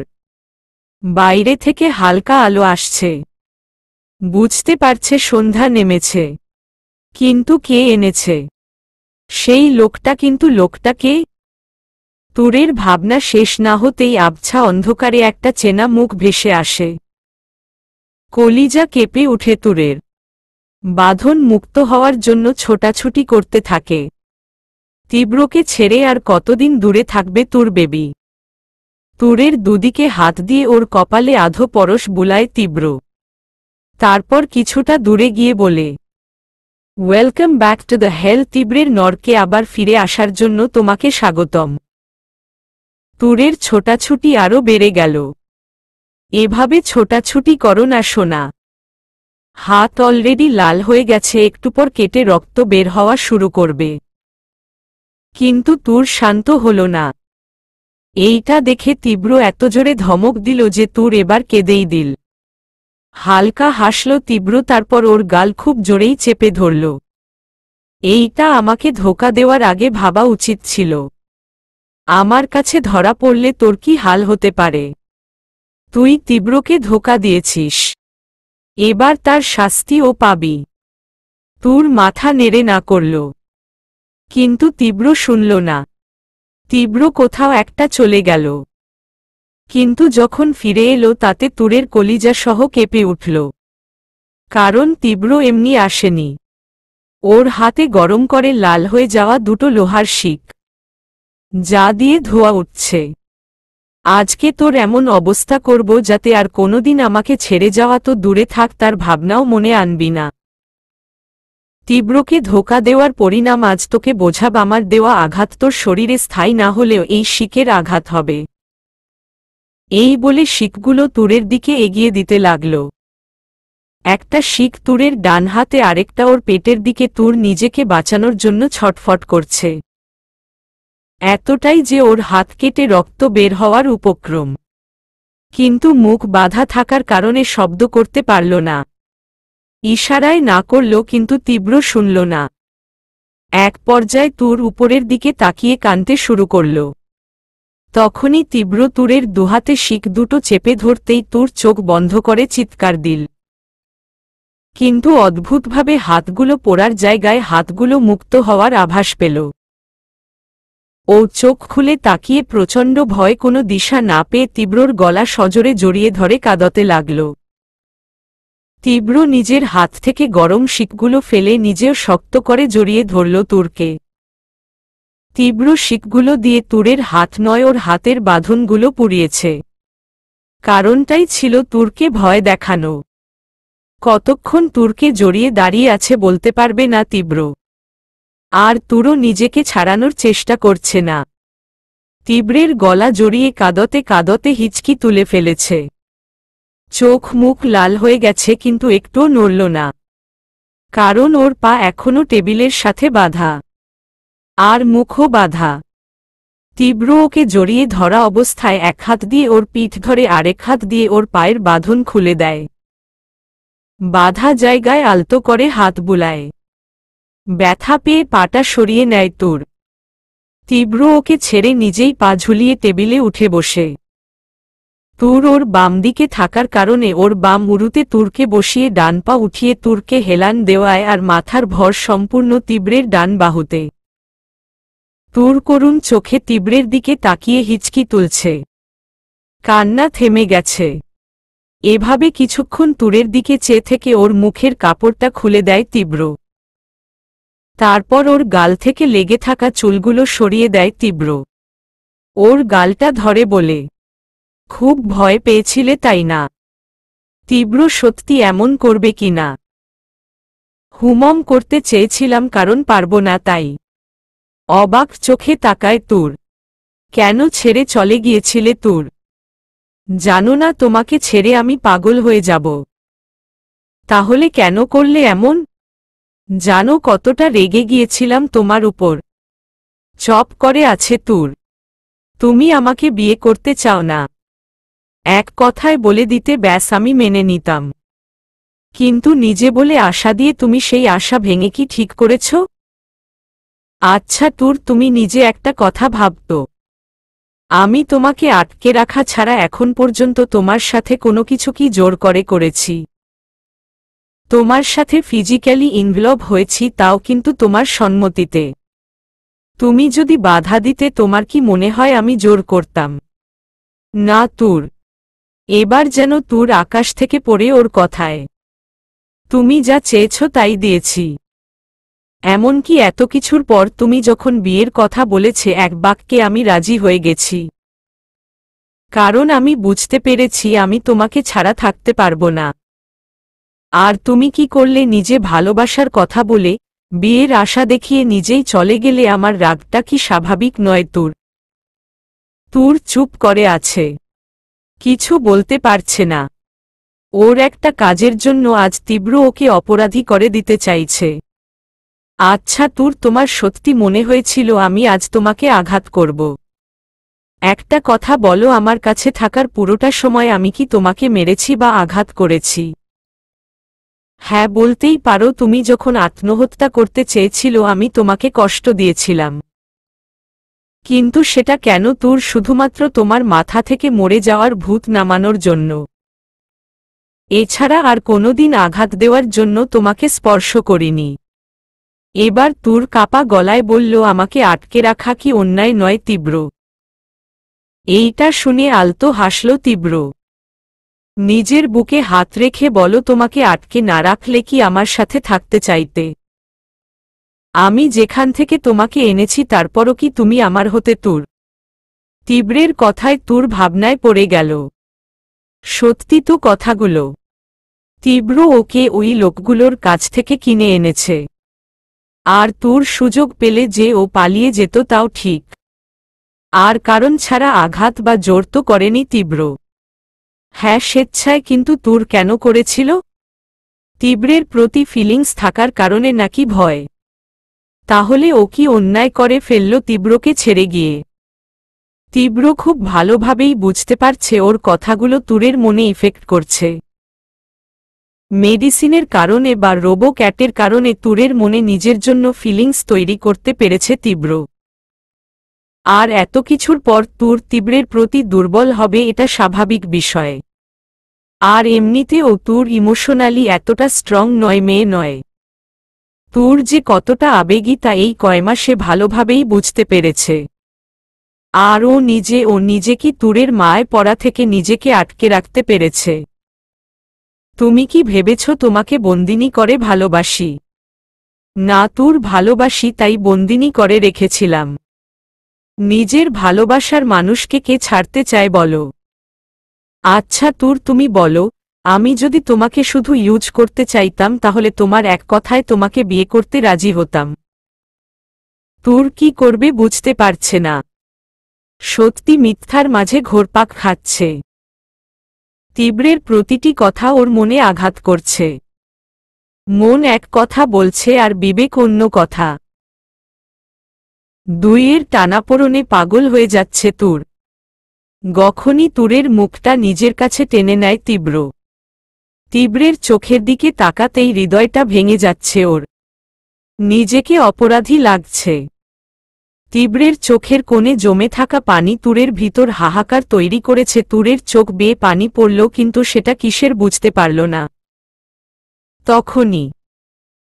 বাইরে থেকে হালকা আলো আসছে। বুঝতে পারছে সন্ধ্যা নেমেছে, কিন্তু কে এনেছে সেই লোকটা? কিন্তু লোকটা কে? তুরের ভাবনা শেষ না হতেই আবছা অন্ধকারে একটা চেনা মুখ ভেসে আসে। কলিজা কেঁপে উঠে তুরের। বাঁধন মুক্ত হওয়ার জন্য ছোটাছুটি করতে থাকে। তীব্রকে ছেড়ে আর কতদিন দূরে থাকবে তুর বেবি? তুরের দুদিকে হাত দিয়ে ওর কপালে আধো পরশ বুলায় তীব্র। তারপর কিছুটা দূরে গিয়ে বলে, welcome back to the hell. তীব্রের নরকে আবার ফিরে আসার জন্য তোমাকে স্বাগতম। তুরের ছোটাছুটি আরও বেড়ে গেল। এভাবে ছোটাছুটি করো না সোনা। হাত অলরেডি লাল হয়ে গেছে, একটু পর কেটে রক্ত বের হওয়া শুরু করবে। কিন্তু তুর শান্ত হল না। এইটা দেখে তীব্র এত জোরে ধমক দিল যে তুর এবার কেঁদেই দিল। হালকা হাসল তীব্র, তারপর ওর গাল খুব জোরেই চেপে ধরল। এইটা আমাকে ধোঁকা দেওয়ার আগে ভাবা উচিত ছিল। আমার কাছে ধরা পড়লে তোর কি হাল হতে পারে? তুই তীব্রকে ধোঁকা দিয়েছিস, এবার তার শাস্তি ও পাবি। তুর মাথা নেড়ে না করল, কিন্তু তীব্র শুনল না। তীব্র কোথাও একটা চলে গেল, কিন্তু যখন ফিরে এলো তাতে তুরের কলিজা সহ কেঁপে উঠল। কারণ তীব্র এমনি আসেনি। ওর হাতে গরম করে লাল হয়ে যাওয়া দুটো লোহার শিক, যা দিয়ে ধোঁয়া উঠছে। আজকে তোর এমন অবস্থা করব যাতে আর কোনোদিন আমাকে ছেড়ে যাওয়া তো দূরে থাক, তার ভাবনাও মনে আনবি না। তীব্রকে ধোঁকা দেওয়ার পরিণাম আজ তোকে বোঝাব। আমার দেওয়া আঘাত তোর শরীরে স্থায়ী না হলেও এই শিকের আঘাত হবে। এই বলে শিকগুলো তুরের দিকে এগিয়ে দিতে লাগল। একটা শিক তুরের ডান হাতে, আরেকটা ওর পেটের দিকে। তুর নিজেকে বাঁচানোর জন্য ছটফট করছে, এতটাই যে ওর হাত কেটে রক্ত বের হওয়ার উপক্রম। কিন্তু মুখ বাঁধা থাকার কারণে শব্দ করতে পারল না। ইশারায় না করল, কিন্তু তীব্র শুনল না। এক পর্যায়ে তুর উপরের দিকে তাকিয়ে কাঁদতে শুরু করল। তখনই তীব্র তুরের দুহাতে শিক দুটো চেপে ধরতেই তুর চোখ বন্ধ করে চিৎকার দিল। কিন্তু অদ্ভুতভাবে হাতগুলো পোড়ার জায়গায় হাতগুলো মুক্ত হওয়ার আভাস পেল। ও চোখ খুলে তাকিয়ে প্রচণ্ড ভয় কোনো দিশা না পেয়ে তীব্রর গলা সজোরে জড়িয়ে ধরে কাঁদতে লাগল। তীব্র নিজের হাত থেকে গরম শিকগুলো ফেলে নিজেও শক্ত করে জড়িয়ে ধরল তুরকে। তীব্র শিকগুলো দিয়ে তুরের হাত নয় ওর হাতের বাঁধনগুলো পুড়িয়েছে। কারণটাই ছিল তুরকে ভয় দেখানো। কতক্ষণ তুরকে জড়িয়ে দাঁড়িয়ে আছে বলতে পারবে না তীব্র। আর তুরও নিজেকে ছাড়ানোর চেষ্টা করছে না। তীব্রের গলা জড়িয়ে কাঁদতে কাঁদতে হিচকি তুলে ফেলেছে। চোখ মুখ লাল হয়ে গেছে কিন্তু একটুও নড়ল না। কারণ ওর পা এখনো টেবিলের সাথে বাঁধা। আর মুখও বাঁধা। তীব্র ওকে জড়িয়ে ধরা অবস্থায় এক হাত দিয়ে ওর পিঠ ধরে আরেক হাত দিয়ে ওর পায়ের বাঁধন খুলে দেয়। বাঁধা জায়গায় আলতো করে হাত বুলায়। ব্যথা পেয়ে পাটা সরিয়ে নেয় তুর। তীব্র ওকে ছেড়ে নিজেই পা ঝুলিয়ে টেবিলে উঠে বসে। তুর ওর বাম দিকে থাকার কারণে ওর বাম উরুতে তুরকে বসিয়ে ডান পা উঠিয়ে তুরকে হেলান দেওয়ায় আর মাথার ভর সম্পূর্ণ তীব্রের ডান বাহুতে। তুর করুণ চোখে তীব্রের দিকে তাকিয়ে হিচকি তুলছে। কান্না থেমে গেছে। এভাবে কিছুক্ষণ তুরের দিকে চেয়ে থেকে ওর মুখের কাপড়টা খুলে দেয় তীব্র। তারপর ওর গাল থেকে লেগে থাকা চুলগুলো সরিয়ে দেয় তীব্র। ওর গালটা ধরে বলে, খুব ভয় পেয়েছিলে তাই না? তীব্র সত্যি এমন করবে কিনা? হুমম করতে চেয়েছিলাম কারণ পারবো না তাই। অবাক চোখে তাকায় তুর। কেন ছেড়ে চলে গিয়েছিলে তুর? জানো না তোমাকে ছেড়ে আমি পাগল হয়ে যাব। তাহলে কেন করলে এমন? জানো কতটা রেগে গিয়েছিলাম তোমার উপর। চপ করে আছে তুর। তুমি আমাকে বিয়ে করতে চাও না। এক কথায় বলে দিতে ব্যাস আমি মেনে নিতাম। কিন্তু নিজে বলে আশা দিয়ে তুমি সেই আশা ভেঙে কি ঠিক করেছ? আচ্ছা তুর তুমি নিজে একটা কথা ভাবতো। আমি তোমাকে আটকে রাখা ছাড়া এখন পর্যন্ত তোমার সাথে কোনো কিছু কি জোর করে করেছি? তোমার সাথে ফিজিক্যালি ইনভলভ হয়েছি তাও কিন্তু তোমার সম্মতিতে। তুমি যদি বাধা দিতে তোমার কি মনে হয় আমি জোর করতাম? না তুর। এবার যেন তুর আকাশ থেকে পড়ে ওর কথায়। তুমি যা চেয়েছ তাই দিয়েছি। এমনকি এত কিছুর পর তুমি যখন বিয়ের কথা বলেছে এক বাক্যে আমি রাজি হয়ে গেছি। কারণ আমি বুঝতে পেরেছি আমি তোমাকে ছাড়া থাকতে পারবো না। আর তুমি কি করলে নিজে ভালোবাসার কথা বলে বিয়ের আশা দেখিয়ে নিজেই চলে গেলে আমার রাগটা কি স্বাভাবিক নয় তুর? তুর চুপ করে আছে। কিছু বলতে পারছে না। ওর একটা কাজের জন্য আজ তীব্র ওকে অপরাধী করে দিতে চাইছে। আচ্ছা তুর তোমার সত্যি মনে হয়েছিল আমি আজ তোমাকে আঘাত করব? একটা কথা বলো আমার কাছে থাকার পুরোটা সময় আমি কি তোমাকে মেরেছি বা আঘাত করেছি? হ্যাঁ বলতেই পারো তুমি যখন আত্মহত্যা করতে চেয়েছিল আমি তোমাকে কষ্ট দিয়েছিলাম। কিন্তু সেটা কেন তুর? শুধুমাত্র তোমার মাথা থেকে মরে যাওয়ার ভূত নামানোর জন্য। এছাড়া আর কোনোদিন আঘাত দেওয়ার জন্য তোমাকে স্পর্শ করিনি। এবার তুর কাপা গলায় বলল আমাকে আটকে রাখা কি অন্যায় নয় তীব্র? এইটা শুনে আলতো হাসল তীব্র। নিজের বুকে হাত রেখে বলো তোমাকে আটকে না রাখলে কি আমার সাথে থাকতে চাইতে? আমি যেখান থেকে তোমাকে এনেছি তারপরও কি তুমি আমার হতে তুর? তীব্রের কথায় তুর ভাবনায় পড়ে গেল। সত্যি তো কথাগুলো। তীব্র ওকে ওই লোকগুলোর কাছ থেকে কিনে এনেছে। আর তুর সুযোগ পেলে যে ও পালিয়ে যেত তাও ঠিক। আর কারণ ছাড়া আঘাত বা জোর তো করেনি তীব্র। হ্যাঁ স্বেচ্ছায়, কিন্তু তুর কেন করেছিল? তীব্রের প্রতি ফিলিংস থাকার কারণে নাকি ভয়? তাহলে ও কি অন্যায় করে ফেলল তীব্রকে ছেড়ে গিয়ে? তীব্র খুব ভালোভাবেই বুঝতে পারছে ওর কথাগুলো তুরের মনে ইফেক্ট করছে। মেডিসিনের কারণে বা রোবো ক্যাটের কারণে তুরের মনে নিজের জন্য ফিলিংস তৈরি করতে পেরেছে তীব্র। আর এত কিছুর পর তুর তীব্রের প্রতি দুর্বল হবে এটা স্বাভাবিক বিষয়। আর এমনিতেও তুর ইমোশনালি এতটা স্ট্রং নয়, মেয়ে নয়। তুর যে কতটা আবেগী তা এই কয়মাসে ভালোভাবেই বুঝতে পেরেছে। আর ও নিজে কি তুরের মায় পড়া থেকে নিজেকে আটকে রাখতে পেরেছে। তুমি কি ভেবেছ তোমাকে বন্দিনী করে ভালোবাসি? না, তুর ভালোবাসি, তাই বন্দিনী করে রেখেছিলাম। নিজের ভালোবাসার মানুষকে কে ছাড়তে চায় বলো? আচ্ছা তুর, তুমি বলো, আমি যদি তোমাকে শুধু ইউজ করতে চাইতাম তাহলে তোমার এক কথায় তোমাকে বিয়ে করতে রাজি হতাম। তুর কি করবে বুঝতে পারছে না। সত্যি মিথ্যার মাঝে ঘোরপাক খাচ্ছে। তীব্রের প্রতিটি কথা ওর মনে আঘাত করছে। মন এক কথা বলছে আর বিবেক অন্য কথা। দুইয়ের টানাপোড়েনে পাগল হয়ে যাচ্ছে তুর। যখনই তুরের মুখটা নিজের কাছে টেনে নেয় তীব্র, তীব্রের চোখের দিকে তাকাতেই হৃদয়টা ভেঙে যাচ্ছে ওর। নিজেকে অপরাধী লাগছে। তীব্রের চোখের কোণে জমে থাকা পানি তুরের ভিতর হাহাকার তৈরি করেছে। তুরের চোখ বেয়ে পানি পড়ল, কিন্তু সেটা কিসের বুঝতে পারল না। তখনই,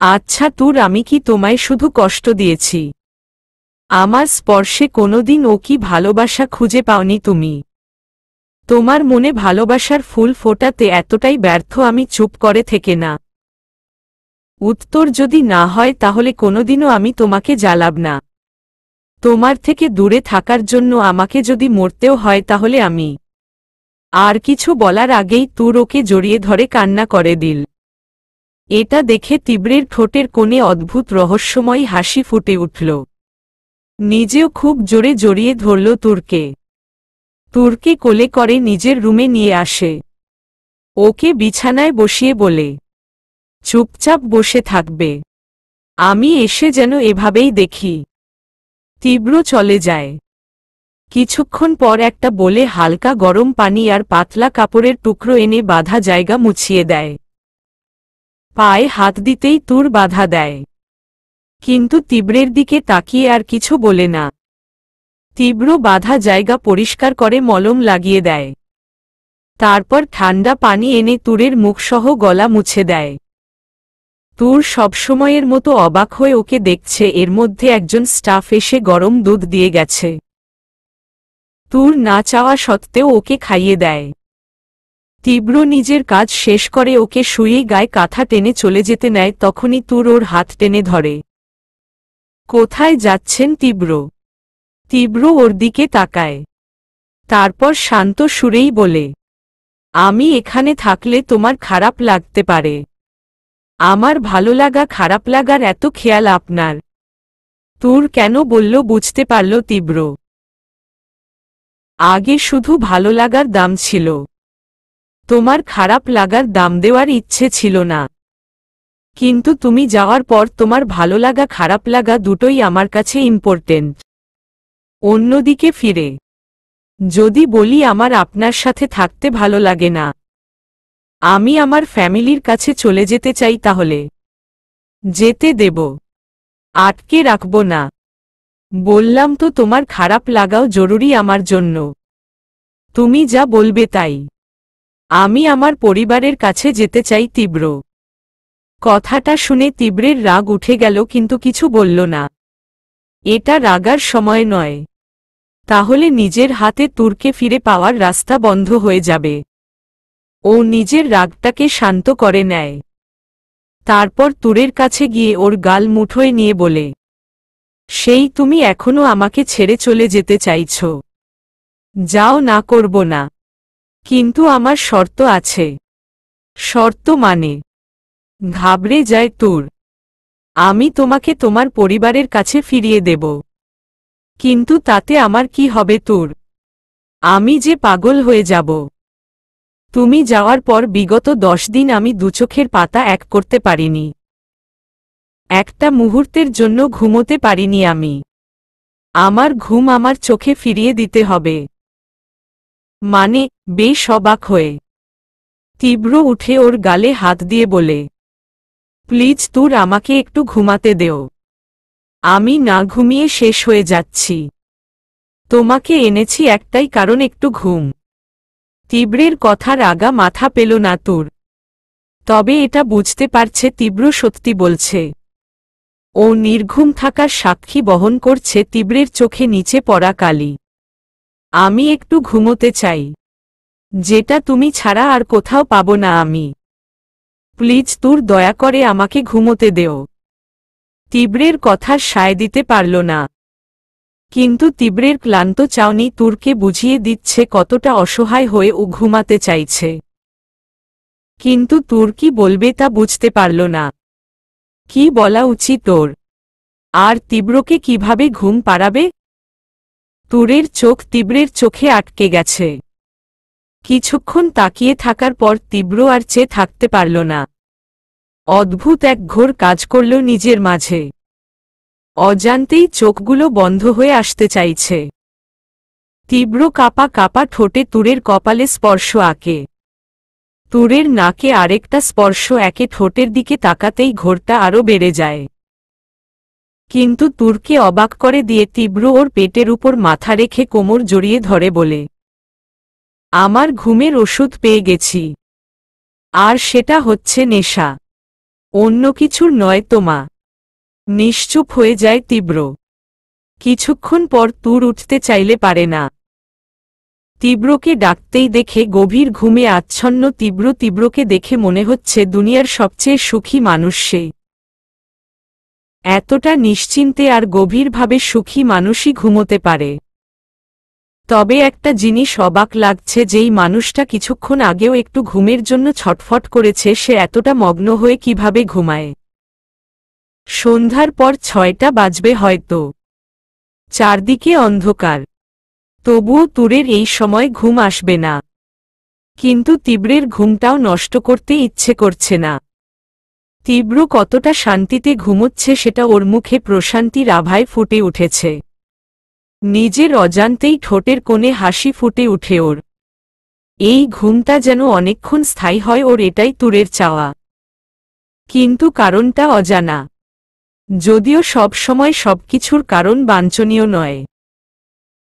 আচ্ছা তুর, আমি কি তোমায় শুধু কষ্ট দিয়েছি? আমার স্পর্শে কোনোদিন ও কি ভালোবাসা খুঁজে পাওনি তুমি? তোমার মনে ভালোবাসার ফুল ফোটাতে এতটাই ব্যর্থ আমি চুপ করে থেকে না? উত্তর যদি না হয় তাহলে কোনোদিনও আমি তোমাকে জ্বালাব না। তোমার থেকে দূরে থাকার জন্য আমাকে যদি মরতেও হয় তাহলে আমি। আর কিছু বলার আগেই তুর ওকে জড়িয়ে ধরে কান্না করে দিল। এটা দেখে তীব্রের ঠোঁটের কোণে অদ্ভুত রহস্যময়ী হাসি ফুটে উঠল। নিজেও খুব জোরে জড়িয়ে ধরল তুরকে। তুরকে কোলে করে নিজের রুমে নিয়ে আসে। ওকে বিছানায় বসিয়ে বলে, চুপচাপ বসে থাকবে, আমি এসে যেন এভাবেই দেখি। তীব্র চলে যায়। কিছুক্ষণ পর একটা বলে হালকা গরম পানি আর পাতলা কাপড়ের টুকরো এনে বাঁধা জায়গা মুছিয়ে দেয়। পায়ে হাত দিতেই তুর বাধা দেয়, কিন্তু তীব্রের দিকে তাকিয়ে আর কিছু বলে না। তীব্র বাধা জায়গা পরিষ্কার করে মলম লাগিয়ে দেয়। তারপর ঠান্ডা পানি এনে তুরের মুখসহ গলা মুছে দেয়। তুর সবসময়ের মতো অবাক হয়ে ওকে দেখছে। এর মধ্যে একজন স্টাফ এসে গরম দুধ দিয়ে গেছে। তুর না চাওয়া সত্ত্বেও ওকে খাইয়ে দেয়। তীব্র নিজের কাজ শেষ করে ওকে শুয়ে গায়ে কাঁথা টেনে চলে যেতে নেয়। তখনই তুর ওর হাত টেনে ধরে। কোথায় যাচ্ছেন তীব্র? তীব্র ওর দিকে তাকায়। তারপর শান্ত সুরেই বলে, আমি এখানে থাকলে তোমার খারাপ লাগতে পারে। আমার ভালো লাগা খারাপ লাগার এত খেয়াল আপনার? তুর কেন বলল বুঝতে পারল তীব্র। আগে শুধু ভালো লাগার দাম ছিল, তোমার খারাপ লাগার দাম দেওয়ার ইচ্ছে ছিল না। কিন্তু তুমি যাওয়ার পর তোমার ভালো লাগা খারাপ লাগা দুটোই আমার কাছে ইম্পর্টেন্ট। অন্যদিকে ফিরে যদি বলি আমার আপনার সাথে থাকতে ভালো লাগে না, আমি আমার ফ্যামিলির কাছে চলে যেতে চাই, তাহলে যেতে দেব, আটকে রাখব না। বললাম তো তোমার খারাপ লাগাও জরুরি আমার জন্য। তুমি যা বলবে তাই। আমি আমার পরিবারের কাছে যেতে চাই। তীব্র কথাটা শুনে তীব্রের রাগ উঠে গেল, কিন্তু কিছু বলল না। এটা রাগার সময় নয়, তাহলে নিজের হাতে তুরকে ফিরে পাওয়ার রাস্তা বন্ধ হয়ে যাবে। ও নিজের রাগটাকে শান্ত করে নেয়। তারপর তুরের কাছে গিয়ে ওর গাল মুঠোয় নিয়ে বলে, সেই তুমি এখনো আমাকে ছেড়ে চলে যেতে চাইছ? যাও, না করব না, কিন্তু আমার শর্ত আছে। শর্ত মানে? ঘাবড়ে যায় তুর। আমি তোমাকে তোমার পরিবারের কাছে ফিরিয়ে দেব। কিন্তু তাতে আমার কি হবে তুর? আমি যে পাগল হয়ে যাব। তুমি যাওয়ার পর বিগত 10 দিন আমি দুচোখের পাতা এক করতে পারিনি। একটা মুহূর্তের জন্য ঘুমোতে পারিনি আমি। আমার ঘুম আমার চোখে ফিরিয়ে দিতে হবে। মানে? বেশ অবাক হয়ে তীব্র উঠে ওর গালে হাত দিয়ে বলে, প্লিজ তুর, আমাকে একটু ঘুমাতে দেও। আমি না ঘুমিয়ে শেষ হয়ে যাচ্ছি। তোমাকে এনেছি একটাই কারণ, একটু ঘুম। তীব্রের কথার আগা মাথা পেল না তুর। তবে এটা বুঝতে পারছে তীব্র সত্যি বলছে। ও নির্ঘুম থাকার সাক্ষী বহন করছে তীব্রের চোখে নিচে পড়া কালি। আমি একটু ঘুমোতে চাই, যেটা তুমি ছাড়া আর কোথাও পাবো না আমি। প্লিজ তুর, দয়া করে আমাকে ঘুমোতে দেও। তীব্রের কথার সায় দিতে পারল না, কিন্তু তীব্রের ক্লান্ত চাউনি তুরকে বুঝিয়ে দিচ্ছে কতটা অসহায় হয়ে ও ঘুমাতে চাইছে। কিন্তু তুর কি বলবে তা বুঝতে পারল না। কি বলা উচিত ওর? আর তীব্রকে কিভাবে ঘুম পাড়াবে? তুরের চোখ তীব্রের চোখে আটকে গেছে। কিছুক্ষণ তাকিয়ে থাকার পর তীব্র আর চেয়ে থাকতে পারল না। অদ্ভুত এক ঘোর কাজ করল নিজের মাঝে। অজান্তেই চোখগুলো বন্ধ হয়ে আসতে চাইছে। তীব্র কাপা কাপা ঠোঁটে তুরের কপালে স্পর্শ আঁকে। তুরের নাকে আরেকটা স্পর্শ একে ঠোঁটের দিকে তাকাতেই ঘোরটা আরও বেড়ে যায়। কিন্তু তুরকে অবাক করে দিয়ে তীব্র ওর পেটের উপর মাথা রেখে কোমর জড়িয়ে ধরে বলে, আমার ঘুমের ওষুধ পেয়ে গেছি। আর সেটা হচ্ছে নেশা, অন্য কিছুর নয় তো মা। নিশ্চুপ হয়ে যায় তীব্র। কিছুক্ষণ পর তুর উঠতে চাইলে পারে না। তীব্রকে ডাকতেই দেখে গভীর ঘুমে আচ্ছন্ন তীব্র। তীব্রকে দেখে মনে হচ্ছে দুনিয়ার সবচেয়ে সুখী মানুষ সে। এতটা নিশ্চিন্তে আর গভীরভাবে সুখী মানুষই ঘুমোতে পারে। তবে একটা জিনিস অবাক লাগছে, যেই মানুষটা কিছুক্ষণ আগেও একটু ঘুমের জন্য ছটফট করেছে, সে এতটা মগ্ন হয়ে কিভাবে ঘুমায়। সন্ধ্যার পর 6টা বাজবে হয়তো। চারদিকে অন্ধকার, তবুও তুরের এই সময় ঘুম আসবে না। কিন্তু তীব্রের ঘুমটাও নষ্ট করতে ইচ্ছে করছে না। তীব্র কতটা শান্তিতে ঘুমোচ্ছে সেটা ওর মুখে প্রশান্তির আভায় ফুটে উঠেছে। নিজের অজান্তেই ঠোঁটের কোণে হাসি ফুটে উঠে ওর। এই ঘুমটা যেন অনেকক্ষণ স্থায়ী হয়, ওর এটাই তুরের চাওয়া। কিন্তু কারণটা অজানা, যদিও সব সময় সবকিছুর কারণ বাঞ্ছনীয় নয়।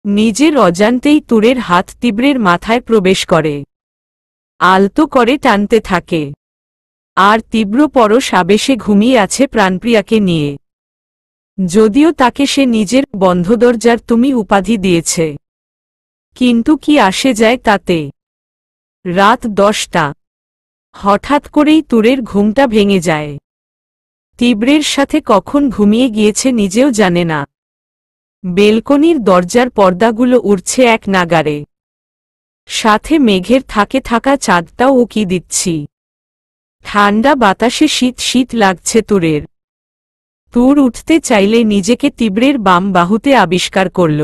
নিজের অজান্তেই তুরের হাত তীব্রের মাথায় প্রবেশ করে, আলতো করে টানতে থাকে। আর তীব্র পরশ আবেশে ঘুমিয়ে আছে প্রাণপ্রিয়াকে নিয়ে। যদিও তাকে সে নিজের বন্ধ দরজার তুমি উপাধি দিয়েছে, কিন্তু কি আসে যায় তাতে। রাত 10টা। হঠাৎ করেই তুরের ঘুমটা ভেঙে যায়। তীব্রের সাথে কখন ঘুমিয়ে গিয়েছে নিজেও জানে না। বেলকনির দরজার পর্দাগুলো উড়ছে এক নাগারে। সাথে মেঘের থাকে থাকা চাঁদটাও উকি দিচ্ছি। ঠান্ডা বাতাসে শীত শীত লাগছে তুরের। তুর উঠতে চাইলে নিজেকে তীব্রের বাম বাহুতে আবিষ্কার করল।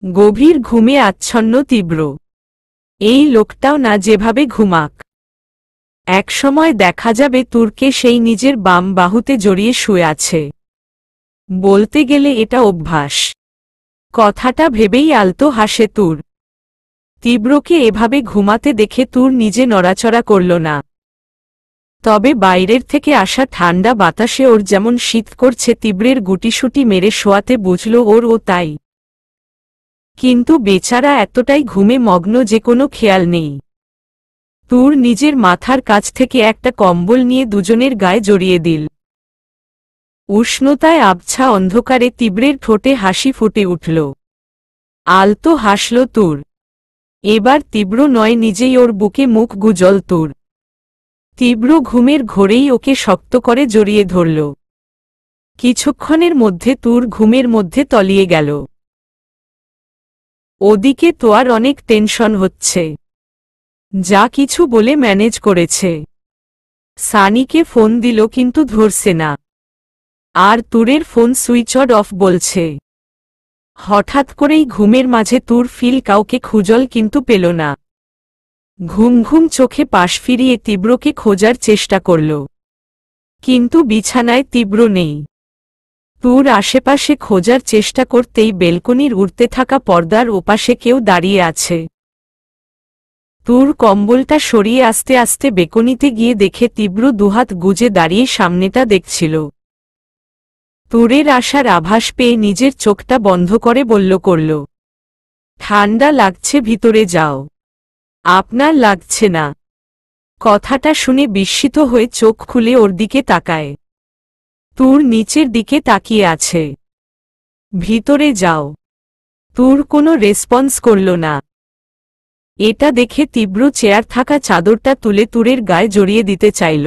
গভীর ঘুমে আচ্ছন্ন তীব্র। এই লোকটাও না যেভাবে ঘুমাক, একসময় দেখা যাবে তুরকে সেই নিজের বাম বাহুতে জড়িয়ে শুয়ে আছে। বলতে গেলে এটা অভ্যাস। কথাটা ভেবেই আলতো হাসে তুর। তীব্রকে এভাবে ঘুমাতে দেখে তুর নিজে নড়াচড়া করল না। তবে বাইরের থেকে আসা ঠান্ডা বাতাসে ওর যেমন শীত করছে, তীব্রের গুটিসুটি মেরে শোয়াতে বুঝল ও তাই। কিন্তু বেচারা এতটাই ঘুমে মগ্ন যে কোনো খেয়াল নেই। তুর নিজের মাথার কাছ থেকে একটা কম্বল নিয়ে দুজনের গায়ে জড়িয়ে দিল। উষ্ণতায় আবছা অন্ধকারে তীব্রের ঠোঁটে হাসি ফুটে উঠল। আলতো হাসল তুর। এবার তীব্র নয়, নিজেই ওর বুকে মুখ গুজল তুর। তীব্র ঘুমের ঘোরেই ওকে শক্ত করে জড়িয়ে ধরল। কিছুক্ষণের মধ্যে তুর ঘুমের মধ্যে তলিয়ে গেল। ওদিকে তোয়ার অনেক টেনশন হচ্ছে। যা কিছু বলে ম্যানেজ করেছে। সানিকে ফোন দিল কিন্তু ধরছে না। আর তুরের ফোন সুইচ অফ বলছে। হঠাৎ করেই ঘুমের মাঝে তুর ফিল কাউকে খুঁজল কিন্তু পেল না। ঘুম ঘুম চোখে পাশ ফিরিয়ে তীব্রকে খোঁজার চেষ্টা করল, কিন্তু বিছানায় তীব্র নেই। তুর আশেপাশে খোঁজার চেষ্টা করতেই বেলকনির উড়তে থাকা পর্দার ওপাশে কেউ দাঁড়িয়ে আছে। তুর কম্বলটা সরিয়ে আস্তে আস্তে বেকনিতে গিয়ে দেখে তীব্র দুহাত গুজে দাঁড়িয়ে সামনেটা দেখছিল। তুরের আসার আভাস পেয়ে নিজের চোখটা বন্ধ করে বলল করল, ঠান্ডা লাগছে, ভিতরে যাও। আপনার লাগছে না। কথাটা শুনে বিস্মিত হয়ে চোখ খুলে ওর দিকে তাকায়। তুর নিচের দিকে তাকিয়ে আছে। ভিতরে যাও। তুর কোনো রেসপন্স করল না। এটা দেখে তীব্র চেয়ার থাকা চাদরটা তুলে তুরের গায়ে জড়িয়ে দিতে চাইল,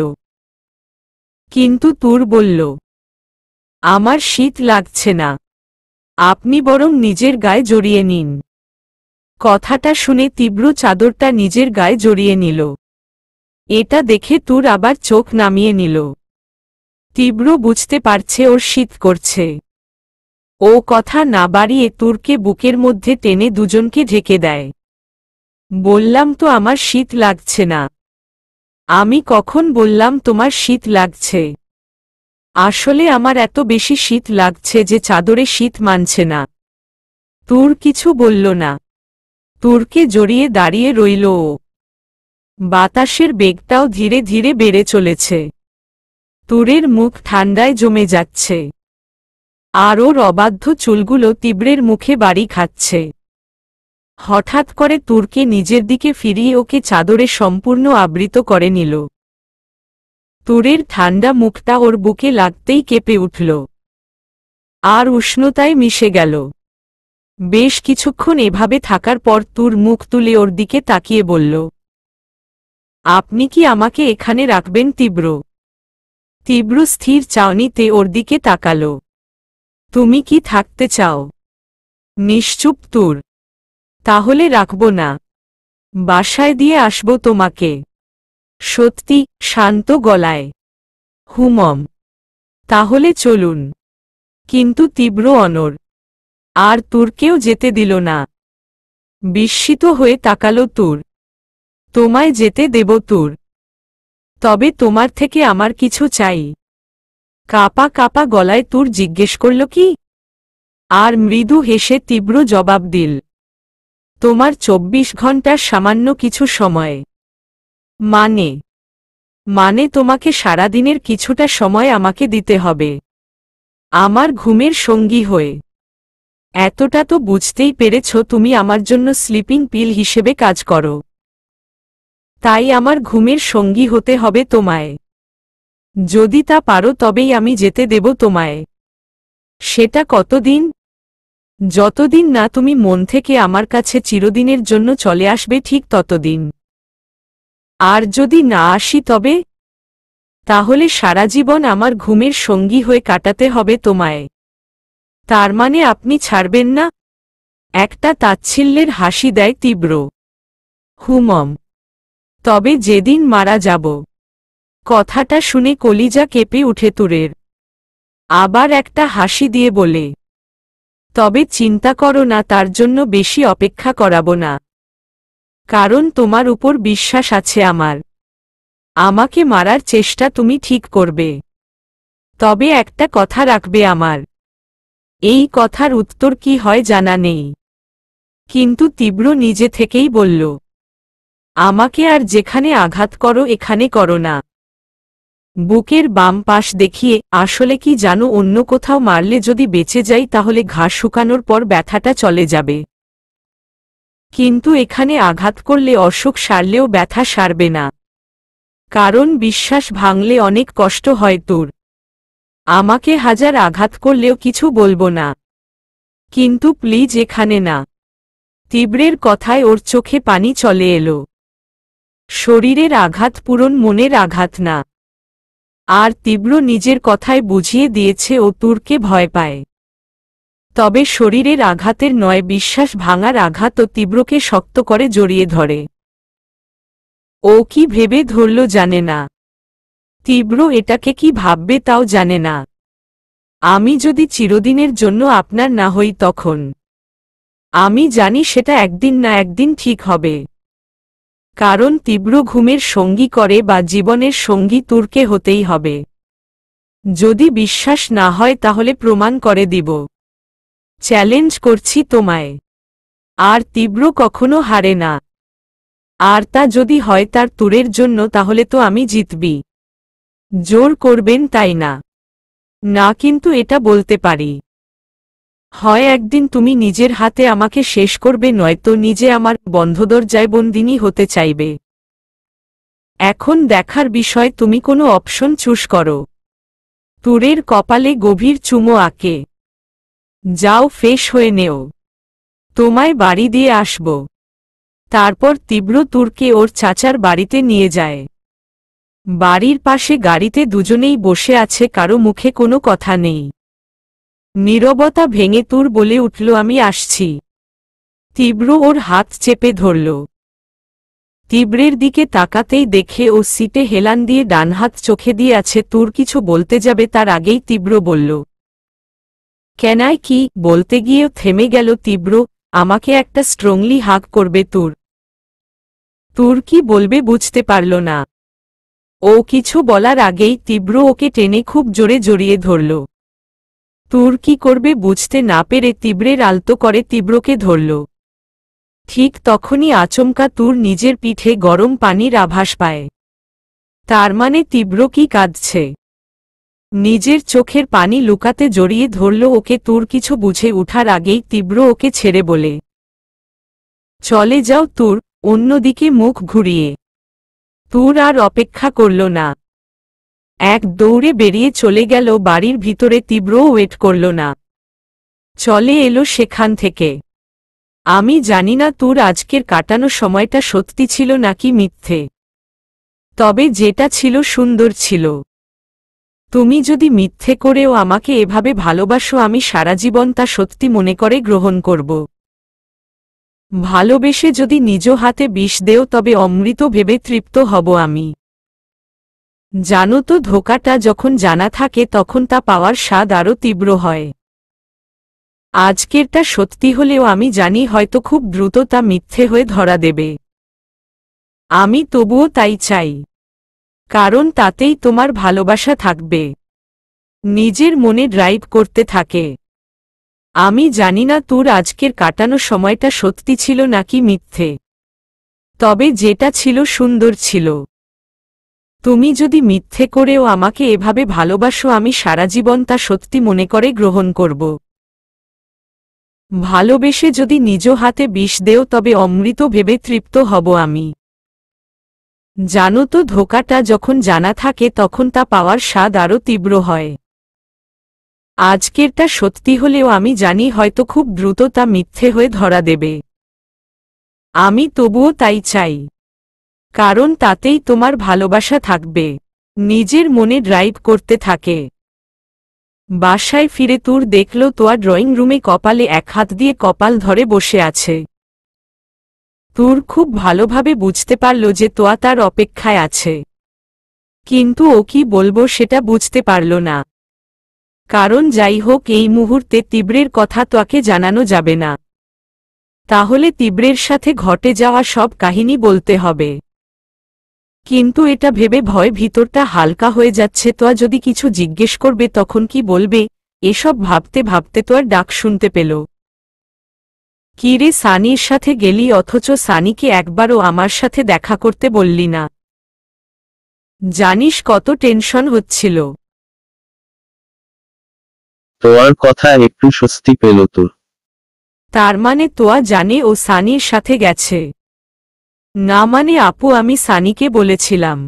কিন্তু তুর বলল, আমার শীত লাগছে না, আপনি বরং নিজের গায়ে জড়িয়ে নিন। কথাটা শুনে তীব্র চাদরটা নিজের গায়ে জড়িয়ে নিল। এটা দেখে তুর আবার চোখ নামিয়ে নিল। তীব্র বুঝতে পারছে ওর শীত করছে। ও কথা না বাড়িয়ে তুরকে বুকের মধ্যে টেনে দুজনকে ঢেকে দেয়। বললাম তো আমার শীত লাগছে না। আমি কখন বললাম তোমার শীত লাগছে? আসলে আমার এত বেশি শীত লাগছে যে চাদরে শীত মানছে না। তুর কিছু বলল না। তুরকে জড়িয়ে দাঁড়িয়ে রইল ও। বাতাসের বেগটাও ধীরে ধীরে বেড়ে চলেছে। তুরের মুখ ঠান্ডায় জমে যাচ্ছে, আর ওর অবাধ্য চুলগুলো তীব্রের মুখে বাড়ি খাচ্ছে। হঠাৎ করে তুরকে নিজের দিকে ফিরিয়ে ওকে চাদরে সম্পূর্ণ আবৃত করে নিল। তুরের ঠান্ডা মুখটা ওর বুকে লাগতেই কেঁপে উঠল, আর উষ্ণতায় মিশে গেল। বেশ কিছুক্ষণ এভাবে থাকার পর তুর মুখ তুলে ওর দিকে তাকিয়ে বলল, আপনি কি আমাকে এখানে রাখবেন তীব্র? তীব্র স্থির চাউনিতে ওর দিকে তাকাল। তুমি কি থাকতে চাও? নিশ্চুপ তুর। তাহলে রাখব না, বাসায় দিয়ে আসব তোমাকে। সত্যি, শান্ত গলায়। হুমম। তাহলে চলুন। কিন্তু তীব্র অনড়, আর তুরকেও যেতে দিল না। বিস্মিত হয়ে তাকাল তুর। তোমায় যেতে দেব তুর, তবে তোমার থেকে আমার কিছু চাই। কাপা কাপা গলায় তুর জিজ্ঞেস করল কি? আর মৃদু হেসে তীব্র জবাব দিল, তোমার 24 ঘন্টার সামান্য কিছু সময়। মানে তোমাকে সারাদিনের কিছুটা সময় আমাকে দিতে হবে, আমার ঘুমের সঙ্গী হয়ে। এতটা তো বুঝতেই পেরেছ তুমি আমার জন্য স্লিপিং পিল হিসেবে কাজ করো। তাই আমার ঘুমের সঙ্গী হতে হবে তোমায়। যদি তা পারো তবেই আমি যেতে দেব তোমায়। সেটা কতদিন? যতদিন না তুমি মন থেকে আমার কাছে চিরদিনের জন্য চলে আসবে, ঠিক ততদিন। আর যদি না আসি তবে? তাহলে সারা জীবন আমার ঘুমের সঙ্গী হয়ে কাটাতে হবে তোমায়। তার মানে আপনি ছাড়বেন না? একটা তাচ্ছিল্যের হাসি দেয় তীব্র। হুমম। তবে যেদিন মারা যাব। কথাটা শুনে কলিজা কেঁপে উঠে তুরের। আবার একটা হাসি দিয়ে বলে, তবে চিন্তা করো না, তার জন্য বেশি অপেক্ষা করাবো না। কারণ তোমার উপর বিশ্বাস আছে আমার। আমাকে মারার চেষ্টা তুমি ঠিক করবে, তবে একটা কথা রাখবে আমার। এই কথার উত্তর কি হয় জানা নেই, কিন্তু তীব্র নিজে থেকেই বলল, আমাকে আর যেখানে আঘাত করো এখানে করো না। বুকের বাম পাশ দেখিয়ে, আসলে কি জানো, অন্য কোথাও মারলে যদি বেঁচে যাই তাহলে ঘাস শুকানোর পর ব্যথাটা চলে যাবে, কিন্তু এখানে আঘাত করলে অসুখ সারলেও ব্যথা সারবে না। কারণ বিশ্বাস ভাঙলে অনেক কষ্ট হয় তোর। আমাকে হাজার আঘাত করলেও কিছু বলবো না, কিন্তু প্লিজ এখানে না। তীব্রের কথায় ওর চোখে পানি চলে এলো। শরীরের আঘাত পূরণ, মনের আঘাত না। আর তীব্র নিজের কথায় বুঝিয়ে দিয়েছে ও তুরকে ভয় পায়। তবে শরীরের আঘাতের নয়, বিশ্বাস ভাঙার আঘাত ও তীব্রকে শক্ত করে জড়িয়ে ধরে। ও কি ভেবে ধরল জানে না। তীব্র এটাকে কি ভাববে তাও জানে না। আমি যদি চিরদিনের জন্য আপনার না হই তখন? আমি জানি সেটা একদিন না একদিন ঠিক হবে। কারণ তীব্র ঘুমের সঙ্গী করে বা জীবনের সঙ্গী তুরকে হতেই হবে। যদি বিশ্বাস না হয় তাহলে প্রমাণ করে দিব। চ্যালেঞ্জ করছি তোমায়। আর তীব্র কখনো হারে না। আর তা যদি হয় তার তুরের জন্য, তাহলে তো আমি জিতবি। জোর করবেন তাই না? না, কিন্তু এটা বলতে পারি। হয় একদিন তুমি নিজের হাতে আমাকে শেষ করবে, নয়তো নিজে আমার বন্ধ দরজায় বন্দিনী হতে চাইবে। এখন দেখার বিষয় তুমি কোনো অপশন চুজ করো। তুরের কপালে গভীর চুমো আঁকে। যাও, ফ্রেশ হয়ে নেও, তোমায় বাড়ি দিয়ে আসব। তারপর তীব্র তুরকে ওর চাচার বাড়িতে নিয়ে যায়। বাড়ির পাশে গাড়িতে দুজনেই বসে আছে, কারো মুখে কোনো কথা নেই। নীরবতা ভেঙে তুর বলে উঠল, আমি আসছি। তীব্র ওর হাত চেপে ধরল। তীব্রের দিকে তাকাতেই দেখে ও সিটে হেলান দিয়ে ডান হাত চোখে দিয়ে আছে। তুর কিছু বলতে যাবে তার আগেই তীব্র বলল, কেনায় কি? বলতে গিয়েও থেমে গেল তীব্র। আমাকে একটা স্ট্রংলি হাগ করবে তুর। তুর কি বলবে বুঝতে পারল না। ও কিছু বলার আগেই তীব্র ওকে টেনে খুব জোরে জড়িয়ে ধরল। তুর কি করবে বুঝতে না পেরে তীব্রের আলতো করে তীব্রকে ধরল। ঠিক তখনই আচমকা তুর নিজের পিঠে গরম পানির আভাস পায়। তার মানে তীব্র কি কাঁদছে। নিজের চোখের পানি লুকাতে জড়িয়ে ধরল ওকে। তুর কিছু বুঝে উঠার আগেই তীব্র ওকে ছেড়ে বলে, চলে যাও তুর, অন্যদিকে মুখ ঘুরিয়ে। তুর আর অপেক্ষা করল না, এক দৌড়ে বেরিয়ে চলে গেল বাড়ির ভিতরে। তীব্র ওয়েট করল না, চলে এলো সেখান থেকে। আমি জানি না তুর আজকের কাটানো সময়টা সত্যি ছিল নাকি মিথ্যে, তবে যেটা ছিল সুন্দর ছিল। তুমি যদি মিথ্যে করেও আমাকে এভাবে ভালোবাসো, আমি সারা জীবন তা সত্যি মনে করে গ্রহণ করব। ভালোবেসে যদি নিজ হাতে বিষ দেও, তবে অমৃত ভেবে তৃপ্ত হব আমি। জানো তো, ধোঁকাটা যখন জানা থাকে তখন তা পাওয়ার স্বাদ আরও তীব্র হয়। আজকেরটা সত্যি হলেও আমি জানি হয়তো খুব দ্রুত তা মিথ্যে হয়ে ধরা দেবে। আমি তবুও তাই চাই, কারণ তাতেই তোমার ভালোবাসা থাকবে, নিজের মনে ড্রাইভ করতে থাকে। আমি জানি না তোর আজকের কাটানো সময়টা সত্যি ছিল নাকি মিথ্যে, তবে যেটা ছিল সুন্দর ছিল। তুমি যদি মিথ্যে করেও আমাকে এভাবে ভালোবাসো, আমি সারা জীবন তা সত্যি মনে করে গ্রহণ করব। ভালোবেসে যদি নিজ হাতে বিষ দেও, তবে অমৃত ভেবে তৃপ্ত হব আমি। জানো তো, ধোঁকাটা যখন জানা থাকে তখন তা পাওয়ার স্বাদ আরও তীব্র হয়। আজকেরটা সত্যি হলেও আমি জানি হয়তো খুব দ্রুত তা মিথ্যে হয়ে ধরা দেবে। আমি তবুও তাই চাই, কারণ তাতেই তোমার ভালোবাসা থাকবে, নিজের মনে ড্রাইভ করতে থাকে। বাসায় ফিরে তুর দেখল তোয়া ড্রয়িং রুমে কপালে এক হাত দিয়ে কপাল ধরে বসে আছে। তুর খুব ভালোভাবে বুঝতে পারল যে তোয়া তার অপেক্ষায় আছে, কিন্তু ও কি বলবো সেটা বুঝতে পারল না। কারণ যাই হোক, এই মুহূর্তে তীব্রের কথা তোয়াকে জানানো যাবে না, তাহলে তীব্রের সাথে ঘটে যাওয়া সব কাহিনী বলতে হবে। কিন্তু এটা ভেবে ভয় ভিতরটা হালকা হয়ে যাচ্ছে। তোয়া যদি কিছু জিজ্ঞেস করবে তখন কি বলবে, এসব ভাবতে ভাবতে তোয়ার ডাক শুনতে পেল। কি রে, সানির সাথে গেলি, অথচ সানিকে একবারও আমার সাথে দেখা করতে বললি না? জানিস কত টেনশন হচ্ছিল। তোয়ার কথা একটু স্বস্তি পেল তোর। তার মানে তোয়া জানে ও সানির সাথে গেছে? না মানে আপু, আমি সানিকে বলেছিলাম,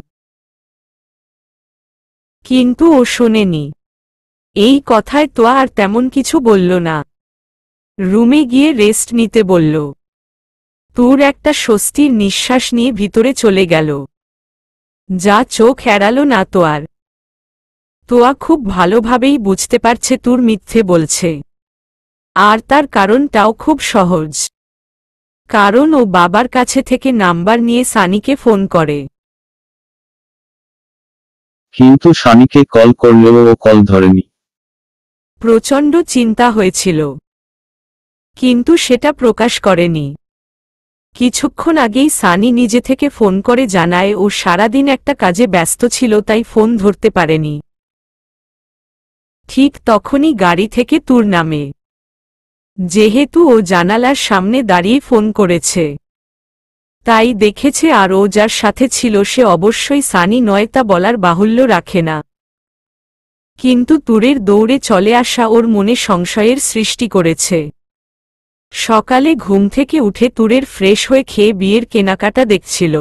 কিন্তু ও শোনেনি। এই কথায় তোয়া আর তেমন কিছু বলল না, রুমে গিয়ে রেস্ট নিতে বলল। তোর একটা স্বস্তির নিঃশ্বাস নিয়ে ভিতরে চলে গেল, যা চোখ এড়াল না তোয়ার। তোয়া খুব ভালোভাবেই বুঝতে পারছে তোর মিথ্যে বলছে, আর তার কারণটাও খুব সহজ। কারণ ও বাবার কাছে থেকে নাম্বার নিয়ে সানিকে ফোন করে। কিন্তু সানিকে কল করলেও ও কল ধরেনি। প্রচণ্ড চিন্তা হয়েছিল, কিন্তু সেটা প্রকাশ করেনি। কিছুক্ষণ আগেই সানি নিজে থেকে ফোন করে জানায় ও সারাদিন একটা কাজে ব্যস্ত ছিল, তাই ফোন ধরতে পারেনি। ঠিক তখনই গাড়ি থেকে তুর নামে। যেহেতু ও জানালার সামনে দাঁড়িয়ে ফোন করেছে, তাই দেখেছে, আর ও যার সাথে ছিল সে অবশ্যই সানি নয়, তা বলার বাহুল্য রাখে না। কিন্তু তুরের দৌড়ে চলে আসা ওর মনে সংশয়ের সৃষ্টি করেছে। সকালে ঘুম থেকে উঠে তুরের ফ্রেশ হয়ে খেয়ে বিয়ের কেনাকাটা দেখছিল।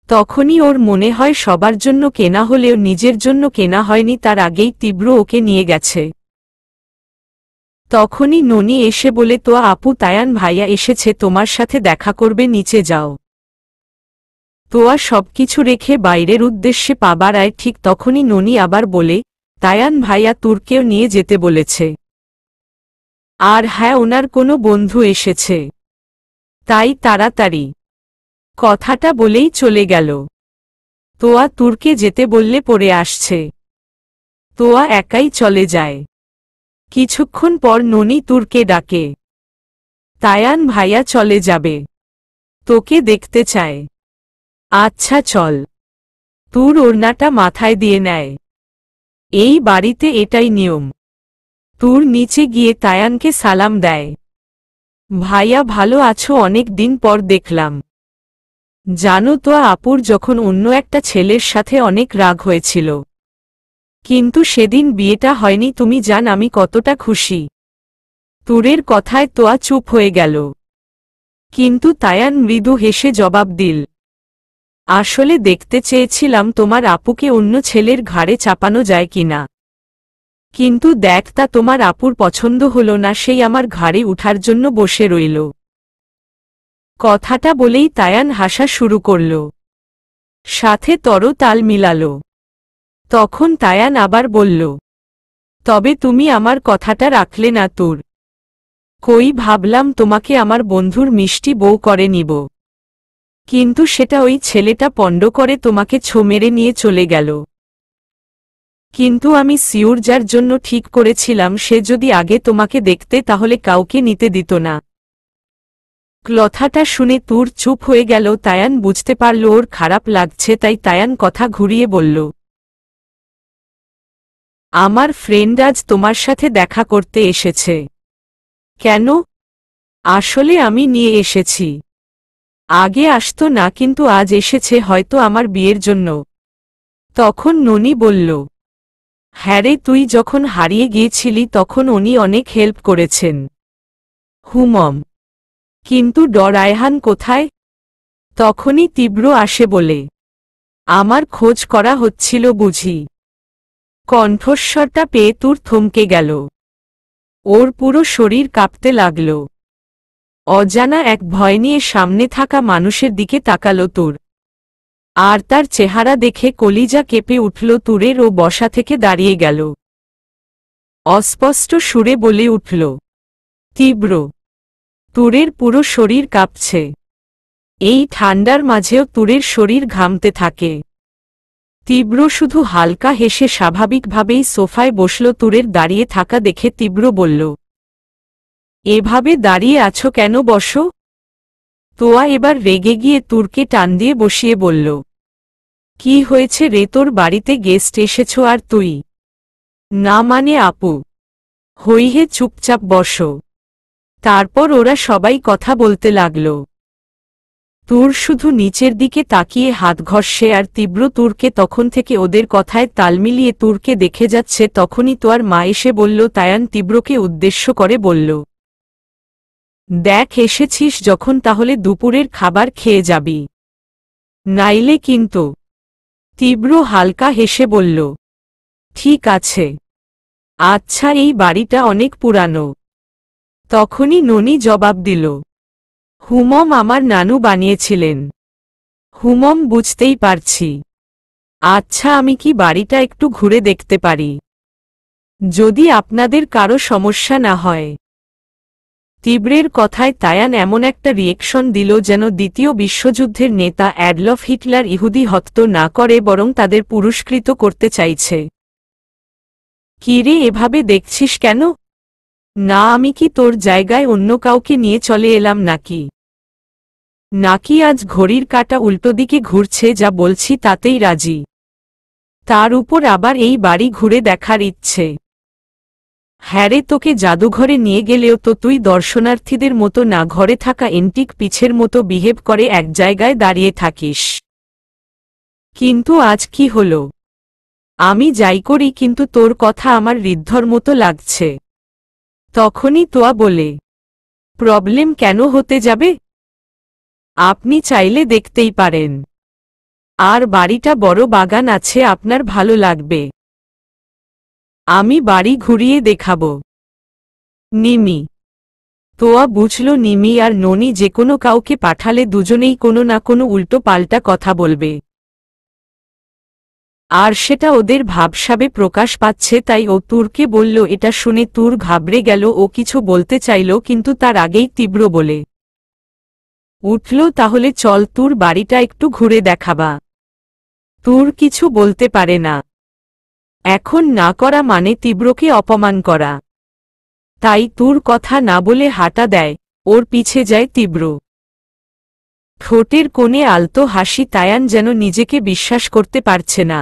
তখনই ওর মনে হয় সবার জন্য কেনা হলেও নিজের জন্য কেনা হয়নি, তার আগেই তীব্র ওকে নিয়ে গেছে। তখনই ননি এসে বলে, তো আপু তায়ান ভাইয়া এসেছে, তোমার সাথে দেখা করবে, নিচে যাও। তোয়া সবকিছু রেখে বাইরের উদ্দেশ্যে পা বাড়ায়। ঠিক তখনই ননি আবার বলে, তায়ান ভাইয়া তুরকেও নিয়ে যেতে বলেছে। আর হ্যাঁ, ওনার কোনো বন্ধু এসেছে, তাই তাড়াতাড়ি। কথাটা বলেই চলে গেল। তোয়া তুরকে যেতে বললে পড়ে আসছে। তোয়া একাই চলে যায়। কিছুক্ষণ পর ননি তুরকে ডাকে, তায়ান ভাইয়া চলে যাবে, তোকে দেখতে চায়। আচ্ছা চল। তুর ওড়নাটা মাথায় দিয়ে নেয়। এই বাড়িতে এটাই নিয়ম। তুর নিচে গিয়ে তায়ানকে সালাম দেয়। ভাইয়া ভালো আছো, অনেক দিন পর দেখলাম। জানো তো আপুর যখন অন্য একটা ছেলের সাথে অনেক রাগ হয়েছিল, কিন্তু সেদিন বিয়েটা হয়নি। তুমি জান আমি কতটা খুশি। তুরের কথায় তোয়া চুপ হয়ে গেল, কিন্তু তায়ান মৃদু হেসে জবাব দিল, আসলে দেখতে চেয়েছিলাম তোমার আপুকে অন্য ছেলের ঘাড়ে চাপানো যায় কিনা, কিন্তু দেখ তা তোমার আপুর পছন্দ হলো না, সেই আমার ঘাড়ে উঠার জন্য বসে রইল। কথাটা বলেই তায়ান হাসা শুরু করল, সাথে তর তাল মিলাল। তখন তায়ান আবার বলল, তবে তুমি আমার কথাটা রাখলে না তুর। কই, ভাবলাম তোমাকে আমার বন্ধুর মিষ্টি বউ করে নিব, কিন্তু সেটা ওই ছেলেটা পণ্ড করে তোমাকে ছো মেরে নিয়ে চলে গেল। কিন্তু আমি সিউর যার জন্য ঠিক করেছিলাম সে যদি আগে তোমাকে দেখতে তাহলে কাউকে নিতে দিত না। কথাটা শুনে তুর চুপ হয়ে গেল। তায়ান বুঝতে পারল ওর খারাপ লাগছে, তাই তায়ান কথা ঘুরিয়ে বলল, আমার ফ্রেন্ড আজ তোমার সাথে দেখা করতে এসেছে। কেন? আসলে আমি নিয়ে এসেছি। আগে আসতো না, কিন্তু আজ এসেছে, হয়তো আমার বিয়ের জন্য। তখন ননি বলল, হ্যাঁ রে, তুই যখন হারিয়ে গিয়েছিলি তখন উনি অনেক হেল্প করেছেন। হুমম, কিন্তু রায়হান কোথায়? তখনই তীব্র আসে বলে, আমার খোঁজ করা হচ্ছিল বুঝি। কণ্ঠস্বরটা পেয়ে তুর থমকে গেল। ওর পুরো শরীর কাঁপতে লাগল। অজানা এক ভয় নিয়ে সামনে থাকা মানুষের দিকে তাকালো তুর। আর তার চেহারা দেখে কলিজা কেঁপে উঠল তুরের। ও বসা থেকে দাঁড়িয়ে গেল। অস্পষ্ট সুরে বলে উঠল, তীব্র। তুরের পুরো শরীর কাঁপছে। এই ঠান্ডার মাঝেও তুরের শরীর ঘামতে থাকে। তীব্র শুধু হালকা হেসে স্বাভাবিকভাবেই সোফায় বসল। তুরের দাঁড়িয়ে থাকা দেখে তীব্র বলল, এভাবে দাঁড়িয়ে আছো কেন, বসো। তোয়া এবার রেগে গিয়ে তুরকে টান দিয়ে বসিয়ে বলল, কি হয়েছে রে, তোর বাড়িতে গেস্ট এসেছ আর তুই? না মানে আপু। হইহে, চুপচাপ বসো। তারপর ওরা সবাই কথা বলতে লাগল। তুর শুধু নিচের দিকে তাকিয়ে হাত ঘষে, আর তীব্র তুরকে তখন থেকে ওদের কথায় তাল মিলিয়ে তুরকে দেখে যাচ্ছে। তখনই তোয়ার মা এসে বলল, তায়ান তীব্রকে উদ্দেশ্য করে বলল, দেখ এসেছিস যখন, তাহলে দুপুরের খাবার খেয়ে যাবি, নাইলে কিন্তু। তীব্র হালকা হেসে বলল, ঠিক আছে। আচ্ছা, এই বাড়িটা অনেক পুরানো। তখনই ননি জবাব দিল, হুমম আমার নানু বানিয়েছিলেন। হুমম, বুঝতেই পারছি। আচ্ছা, আমি কি বাড়িটা একটু ঘুরে দেখতে পারি, যদি আপনাদের কারো সমস্যা না হয়? তীব্রের কথায় তায়ান এমন একটা রিয়েকশন দিল যেন দ্বিতীয় বিশ্বযুদ্ধের নেতা অ্যাডলফ হিটলার ইহুদি হত্যা না করে, বরং তাদের পুরস্কৃত করতে চাইছে। কিরে, এভাবে দেখছিস কেন? না, আমি কি তোর জায়গায় অন্য কাউকে নিয়ে চলে এলাম নাকি? নাকি আজ ঘড়ির কাঁটা উল্টো দিকে ঘুরছে, যা বলছি তাতেই রাজি? তার উপর আবার এই বাড়ি ঘুরে দেখার ইচ্ছে? হ্যারে, তোকে জাদুঘরে নিয়ে গেলেও তো তুই দর্শনার্থীদের মতো না, ঘরে থাকা এন্টিক পিছের মতো বিহেভ করে এক জায়গায় দাঁড়িয়ে থাকিস। কিন্তু আজ কি হলো? আমি যাই করি কিন্তু তোর কথা আমার ঋদ্ধর মতো লাগছে। তখনই তোয়া বলে, প্রবলেম কেন হতে যাবে? আপনি চাইলে দেখতেই পারেন। আর বাড়িটা বড় বাগান আছে, আপনার ভালো লাগবে। আমি বাড়ি ঘুরিয়ে দেখাবো। নিমি। তোয়া বুঝল নিমি আর ননি যে কোনো কাউকে পাঠালে দুজনেই কোনো না কোনো উল্টো পাল্টা কথা বলবে। আর সেটা ওদের ভাবসাবে প্রকাশ পাচ্ছে, তাই ও তুরকে বলল। এটা শুনে তুর ঘাবড়ে গেল। ও কিছু বলতে চাইল কিন্তু তার আগেই তীব্র বলে উঠল, তাহলে চল তুর বাড়িটা একটু ঘুরে দেখাবা। তুর কিছু বলতে পারে না। এখন না করা মানে তীব্রকে অপমান করা। তাই তুর কথা না বলে হাঁটা দেয়। ওর পিছে যায় তীব্র। ঠোঁটের কোণে আলতো হাসি। তায়ান যেন নিজেকে বিশ্বাস করতে পারছে না।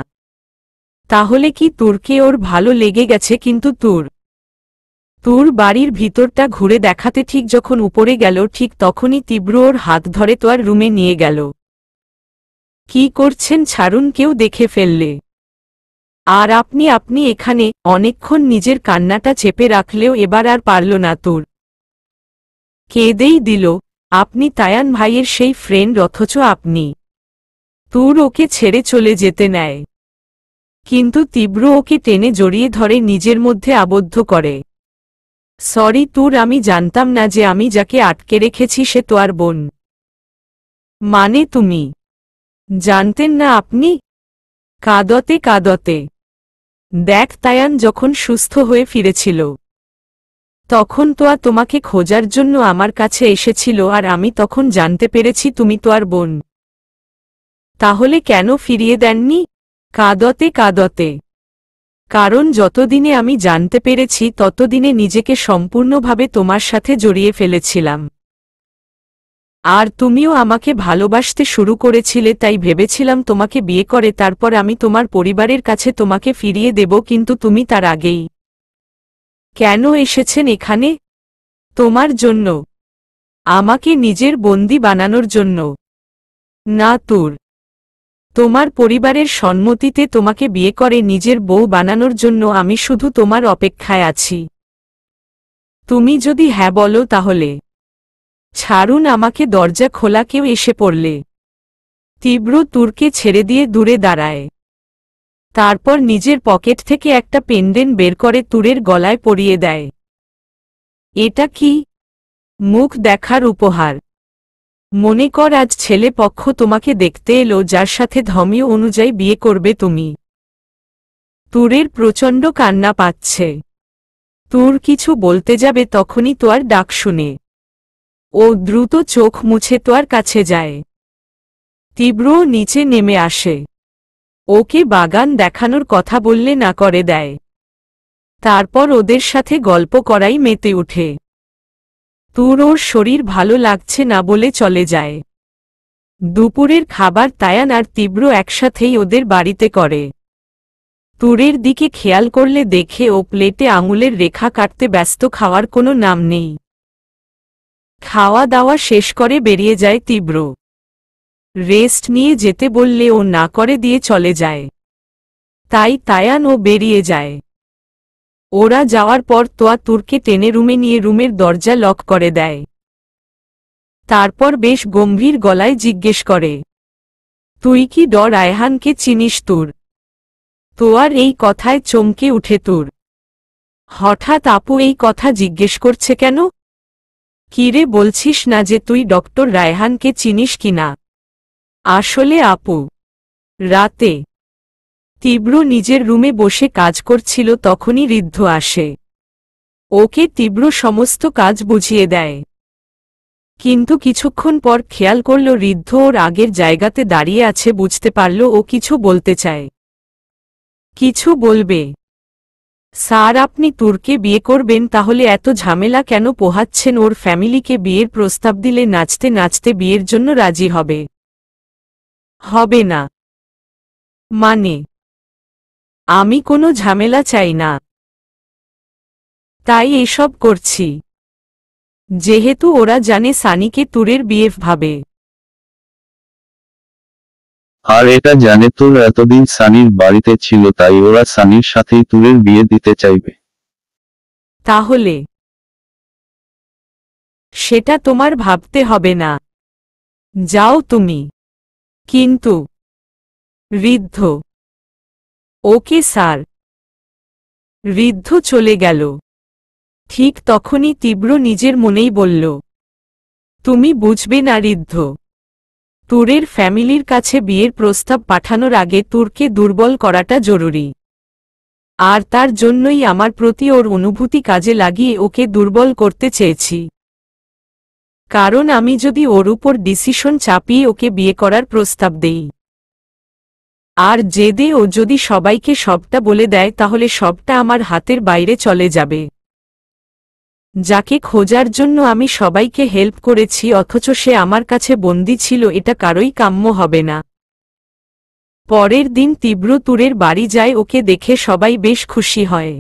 তাহলে কি তুরকে ওর ভালো লেগে গেছে? কিন্তু তুর বাড়ির ভিতরটা ঘুরে দেখাতে ঠিক যখন উপরে গেল, ঠিক তখনই তীব্র ওর হাত ধরে তোয়ার রুমে নিয়ে গেল। কি করছেন? ছাড়ুন, কেউ দেখে ফেললে। আর আপনি এখানে? অনেকক্ষণ নিজের কান্নাটা চেপে রাখলেও এবার আর পারল না তুর। কেঁদেই দিল। আপনি তায়ান ভাইয়ের সেই ফ্রেন্ড, অথচ আপনি। তুর ওকে ছেড়ে চলে যেতে নেয়, কিন্তু তীব্র ওকে টেনে জড়িয়ে ধরে নিজের মধ্যে আবদ্ধ করে। সরি তুর, আমি জানতাম না যে আমি যাকে আটকে রেখেছি সে তোয়ার বোন। মানে তুমি জানতেন না? আপনি কাঁদতে কাঁদতে। দেখ তায়ান যখন সুস্থ হয়ে ফিরেছিল তখন তোয়া তোমাকে খোঁজার জন্য আমার কাছে এসেছিল, আর আমি তখন জানতে পেরেছি তুমি তোয়ার বোন। তাহলে কেন ফিরিয়ে দেননি? কাঁদতে কাঁদতে। কারণ যতদিনে আমি জানতে পেরেছি ততদিনে নিজেকে সম্পূর্ণভাবে তোমার সাথে জড়িয়ে ফেলেছিলাম। আর তুমিও আমাকে ভালোবাসতে শুরু করেছিলে, তাই ভেবেছিলাম তোমাকে বিয়ে করে তারপর আমি তোমার পরিবারের কাছে তোমাকে ফিরিয়ে দেব। কিন্তু তুমি তার আগেই কেন এসেছেন এখানে? তোমার জন্য, আমাকে নিজের বন্দি বানানোর জন্য। না তুর, তোমার পরিবারের সম্মতিতে তোমাকে বিয়ে করে নিজের বউ বানানোর জন্য আমি শুধু তোমার অপেক্ষায় আছি। তুমি যদি হ্যাঁ বলো তাহলে ছাড়ুন আমাকে। দরজা খোলা, কেউ এসে পড়লে তীব্র তুরকে ছেড়ে দিয়ে দূরে দাঁড়ায়। তারপর নিজের পকেট থেকে একটা পেন্ডেন্ট বের করে তুরের গলায় পরিয়ে দেয়। এটা কি? মুখ দেখার উপহার। মনে কর আজ ছেলে পক্ষ তোমাকে দেখতে এলো, যার সাথে ধর্মীয় অনুযায়ী বিয়ে করবে তুমি। তুরের প্রচণ্ড কান্না পাচ্ছে। তুর কিছু বলতে যাবে তখনই তোয়ার ডাক শুনে ও দ্রুত চোখ মুছে তোয়ার কাছে যায়। তীব্রও নিচে নেমে আসে। ওকে বাগান দেখানোর কথা বললে না করে দেয়। তারপর ওদের সাথে গল্প করাই মেতে উঠে। তুর ওর শরীর ভালো লাগছে না বলে চলে যায়। দুপুরের খাবার তায়ান আর তীব্র একসাথেই ওদের বাড়িতে করে। তুরের দিকে খেয়াল করলে দেখে ও প্লেটে আঙুলের রেখা কাটতে ব্যস্ত, খাওয়ার কোনো নাম নেই। খাওয়া দাওয়া শেষ করে বেরিয়ে যায় তীব্র। রেস্ট নিয়ে যেতে বললে ও না করে দিয়ে চলে যায়। তাই তায়ান ও বেরিয়ে যায়। ওরা যাওয়ার পর তোয়া তুরকে টেনে রুমে নিয়ে রুমের দরজা লক করে দেয়। তারপর বেশ গম্ভীর গলায় জিজ্ঞেস করে, তুই কি রায়হানকে চিনিস? তুর তোয়ার এই কথায় চমকে উঠে তুর। হঠাৎ আপু এই কথা জিজ্ঞেস করছে কেন? কিরে, বলছিস না যে তুই ডক্টর রায়হানকে চিনিস কিনা? আসলে আপু, রাতে তীব্র নিজের রুমে বসে কাজ করছিল, তখনই ঋদ্ধ আসে। ওকে তীব্র সমস্ত কাজ বুঝিয়ে দেয়। কিন্তু কিছুক্ষণ পর খেয়াল করল ঋদ্ধ ওর আগের জায়গাতে দাঁড়িয়ে আছে। বুঝতে পারল ও কিছু বলতে চায়। কিছু বলবে। স্যার, আপনি তুরকে বিয়ে করবেন, তাহলে এত ঝামেলা কেন পোহাচ্ছেন? ওর ফ্যামিলিকে বিয়ের প্রস্তাব দিলে নাচতে নাচতে বিয়ের জন্য রাজি হবে? হবে না। মানে আমি কোনো ঝামেলা চাই না, তাই এসব করছি। যেহেতু ওরা জানে সানিকে তুরের বিয়ে ভাবে। আর এটা জানে তোর এতদিন সানির বাড়িতে ছিল, তাই ওরা সানির সাথেই তুরের বিয়ে দিতে চাইবে। তাহলে সেটা তোমার ভাবতে হবে না, যাও তুমি। কিন্তু ঋদ্ধ, ওকে স্যার। ঋদ্ধ চলে গেল। ঠিক তখনই তীব্র নিজের মনেই বলল, তুমি বুঝবে না ঋদ্ধ, তুরের ফ্যামিলির কাছে বিয়ের প্রস্তাব পাঠানোর আগে তুরকে দুর্বল করাটা জরুরি। আর তার জন্যই আমার প্রতি ওর অনুভূতি কাজে লাগিয়ে ওকে দুর্বল করতে চেয়েছি। কারণ আমি যদি ওর উপর ডিসিশন চাপিয়ে ওকে বিয়ে করার প্রস্তাব দেই, আর জেদে ও যদি সবাইকে সবটা বলে দেয়, তাহলে সবটা আমার হাতের বাইরে চলে যাবে। যাকে খোঁজার জন্য আমি সবাইকে হেল্প করেছি, অথচ সে আমার কাছে বন্দী ছিল, এটা কারোই কাম্য হবে না। পরের দিন তীব্র তুরের বাড়ি যায়, ওকে দেখে সবাই বেশ খুশি হয়।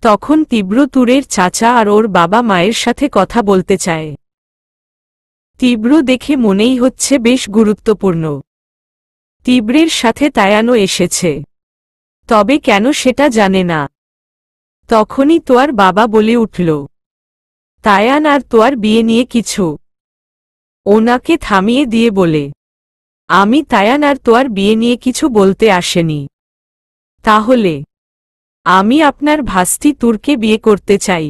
তখন তীব্র তুরের চাচা আর ওর বাবা মায়ের সাথে কথা বলতে চায়। তীব্র দেখে মনেই হচ্ছে বেশ গুরুত্বপূর্ণ। তীব্রের সাথে তায়ানও এসেছে, তবে কেন সেটা জানে না। তখনই তোয়ার বাবা বলে উঠল, তায়ান আর তোয়ার বিয়ে নিয়ে কিছু। ওনাকে থামিয়ে দিয়ে বলে, আমি তায়ান আর তোয়ার বিয়ে নিয়ে কিছু বলতে আসেনি। তাহলে আমি আপনার ভাস্তি তুরকে বিয়ে করতে চাই।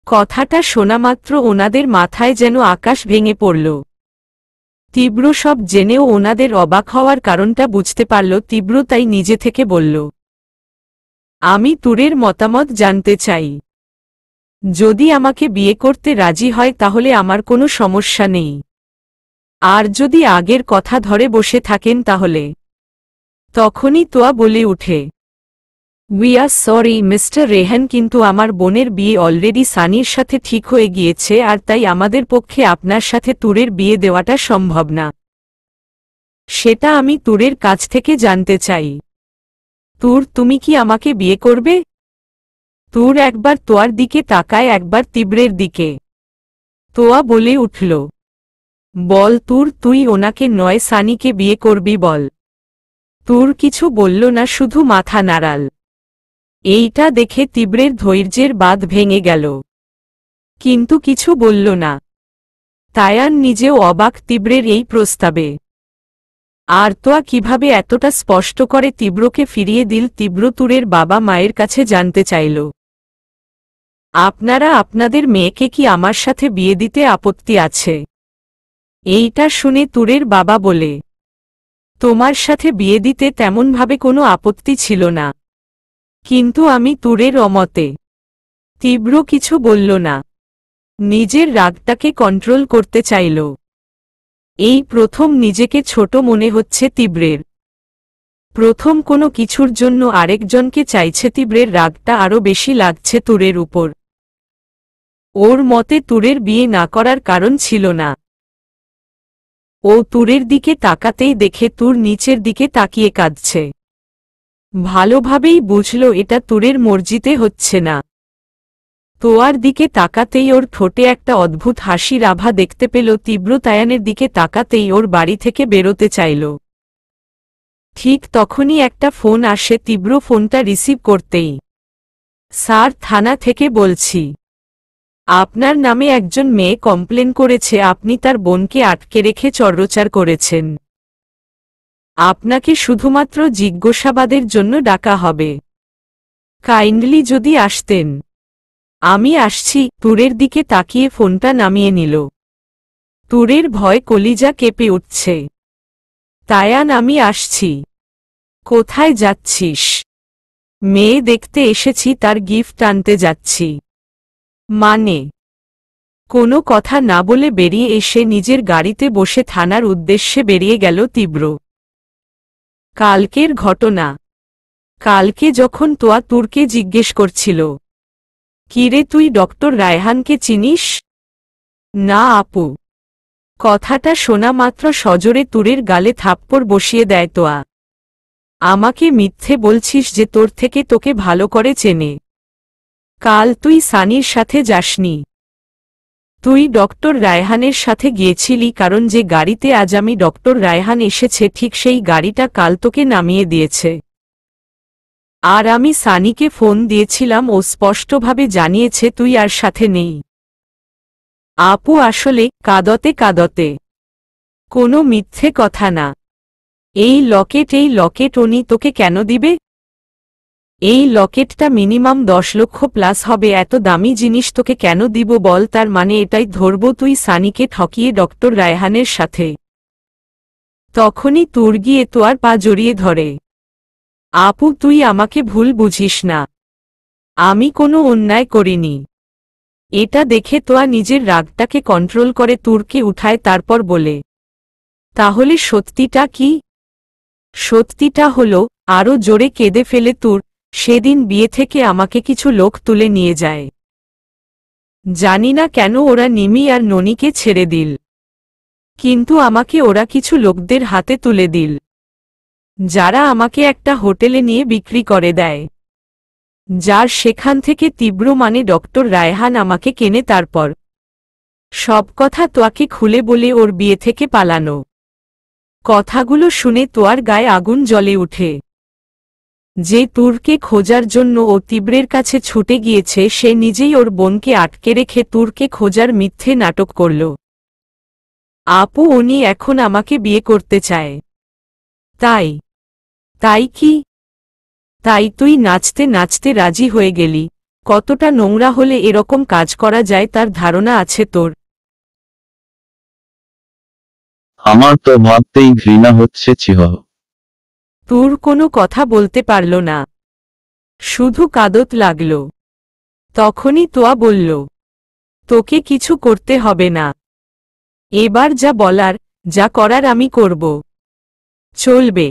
কথাটা শোনামাত্র ওনাদের মাথায় যেন আকাশ ভেঙে পড়ল। তীব্র সব জেনেও ওনাদের অবাক হওয়ার কারণটা বুঝতে পারল। তীব্র তাই নিজে থেকে বলল, আমি তুরের মতামত জানতে চাই। যদি আমাকে বিয়ে করতে রাজি হয় তাহলে আমার কোনো সমস্যা নেই, আর যদি আগের কথা ধরে বসে থাকেন তাহলে। তখনই তোয়া বলে উঠে, we are sorry mister Rehan, কিন্তু আমার বোনের বিয়ে অলরেডি সানির সাথে ঠিক হয়ে গিয়েছে, আর তাই আমাদের পক্ষে আপনার সাথে তুরের বিয়ে দেওয়াটা সম্ভব না। সেটা আমি তুরের কাছ থেকে জানতে চাই। তুর, তুমি কি আমাকে বিয়ে করবে? তুর একবার তোয়ার দিকে তাকায়, একবার তীব্রের দিকে। তোয়া বলে উঠল, বল তুর, তুই ওনাকে নয় সানিকে বিয়ে করবি বল। তুর কিছু বলল না, শুধু মাথা নাড়াল। এইটা দেখে তীব্রের ধৈর্যের বাঁধ ভেঙে গেল, কিন্তু কিছু বলল না। তায়ান নিজেও অবাক তীব্রের এই প্রস্তাবে। আর তোয়া কিভাবে এতটা স্পষ্ট করে তীব্রকে ফিরিয়ে দিল। তীব্র তুরের বাবা মায়ের কাছে জানতে চাইল, আপনারা আপনাদের মেয়েকে কি আমার সাথে বিয়ে দিতে আপত্তি আছে? এইটা শুনে তুরের বাবা বলে, তোমার সাথে বিয়ে দিতে তেমনভাবে কোনো আপত্তি ছিল না, কিন্তু আমি তুরের অমতে। তীব্র কিছু বলল না, নিজের রাগটাকে কন্ট্রোল করতে চাইল। এই প্রথম নিজেকে ছোট মনে হচ্ছে তীব্রের। প্রথম কোনো কিছুর জন্য আরেকজনকে চাইছে। তীব্রের রাগটা আরও বেশি লাগছে তুরের উপর। ওর মতে তুরের বিয়ে না করার কারণ ছিল না। ও তুরের দিকে তাকাতেই দেখে তুর নিচের দিকে তাকিয়ে কাঁদছে। ভালোভাবেই বুঝল এটা তুরের মর্জিতে হচ্ছে না। তোয়ার দিকে তাকাতেই ওর ঠোঁটে একটা অদ্ভুত হাসির আভা দেখতে পেল। তীব্র তায়ানের দিকে তাকাতেই ওর বাড়ি থেকে বেরোতে চাইল। ঠিক তখনই একটা ফোন আসে। তীব্র ফোনটা রিসিভ করতেই, স্যার, থানা থেকে বলছি। আপনার নামে একজন মেয়ে কমপ্লেন করেছে আপনি তার বোনকে আটকে রেখে চর্রচার করেছেন। আপনাকে শুধুমাত্র জিজ্ঞাসাবাদের জন্য ডাকা হবে। কাইন্ডলি যদি আসতেন। আমি আসছি। তুরের দিকে তাকিয়ে ফোনটা নামিয়ে নিল। তুরের ভয় কলিজা কেঁপে উঠছে। তায়ান, আমি আসছি। কোথায় যাচ্ছিস? মেয়ে দেখতে এসেছি, তার গিফট আনতে যাচ্ছি। মানে? কোনো কথা না বলে বেরিয়ে এসে নিজের গাড়িতে বসে থানার উদ্দেশ্যে বেরিয়ে গেল তীব্র। কালকের ঘটনা। কালকে যখন তোয়া তুরকে জিজ্ঞেস করছিল, কিরে তুই ডক্টর রায়হানকে চিনিস? না আপু। কথাটা শোনা মাত্র সজোরে তুরের গালে থাপ্পড় বসিয়ে দেয় তোয়া। আমাকে মিথ্যে বলছিস যে তোর থেকে তোকে ভালো করে চেনে। কাল তুই সানির সাথে যাসনি। তুই ডক্টর রায়হানের সাথে গিয়েছিলি কারণ যে গাড়িতে আজ আমি ডক্টর রায়হান এসেছে ঠিক সেই গাড়িটা কাল তোকে নামিয়ে দিয়েছে। আর আমি সানিকে ফোন দিয়েছিলাম, ও স্পষ্টভাবে জানিয়েছে তুই আর সাথে নেই। আপু আসলে কাঁদতে কোনো মিথ্যে কথা না। এই লকেট উনি তোকে কেন দিবে? এই লকেটটা মিনিমাম 10 লক্ষ প্লাস হবে। এত দামি জিনিস তোকে কেন দিব বল? তার মানে এটাই ধরব তুই সানিকে ঠকিয়ে ডক্টর রায়হানের সাথে। তখনই তুর গিয়ে তোয়ার পা জড়িয়ে ধরে। আপু তুই আমাকে ভুল বুঝিস না, আমি কোনো অন্যায় করিনি। এটা দেখে তোয়া নিজের রাগটাকে কন্ট্রোল করে তুরকে উঠায়, তারপর বলে, তাহলে সত্যিটা কি? সত্যিটা হলো, আরও জোরে কেঁদে ফেলে তুর, সেদিন বিয়ে থেকে আমাকে কিছু লোক তুলে নিয়ে যায়। জানি না কেন ওরা নিমি আর ননিকে ছেড়ে দিল, কিন্তু আমাকে ওরা কিছু লোকদের হাতে তুলে দিল, যারা আমাকে একটা হোটেলে নিয়ে বিক্রি করে দেয়, যার সেখান থেকে তীব্র মানে ডক্টর রায়হান আমাকে কেনে। তারপর সব কথা তোয়াকে খুলে বলে ওর বিয়ে থেকে পালানো। কথাগুলো শুনে তোয়ার গায়ে আগুন জ্বলে উঠে। যে তুরকে খোঁজার জন্য ও তীব্রের কাছে ছুটে গিয়েছে, সে নিজেই ওর বোনকে আটকে রেখে তুরকে খোঁজার মিথ্যে নাটক করল। আপু উনি এখন আমাকে বিয়ে করতে চায়। তাই কি? তাই তুই নাচতে নাচতে রাজি হয়ে গেলি? কতটা নোংরা হলে এরকম কাজ করা যায় তার ধারণা আছে তোর? আমার তো ভাবতেই ঘৃণা হচ্ছে। চিহ। তুর কোনো কথা বলতে পারল না, শুধু কাঁদত লাগল। তখনই তোয়া বলল, তোকে কিছু করতে হবে না, এবার যা বলার যা করার আমি করব। চলবে।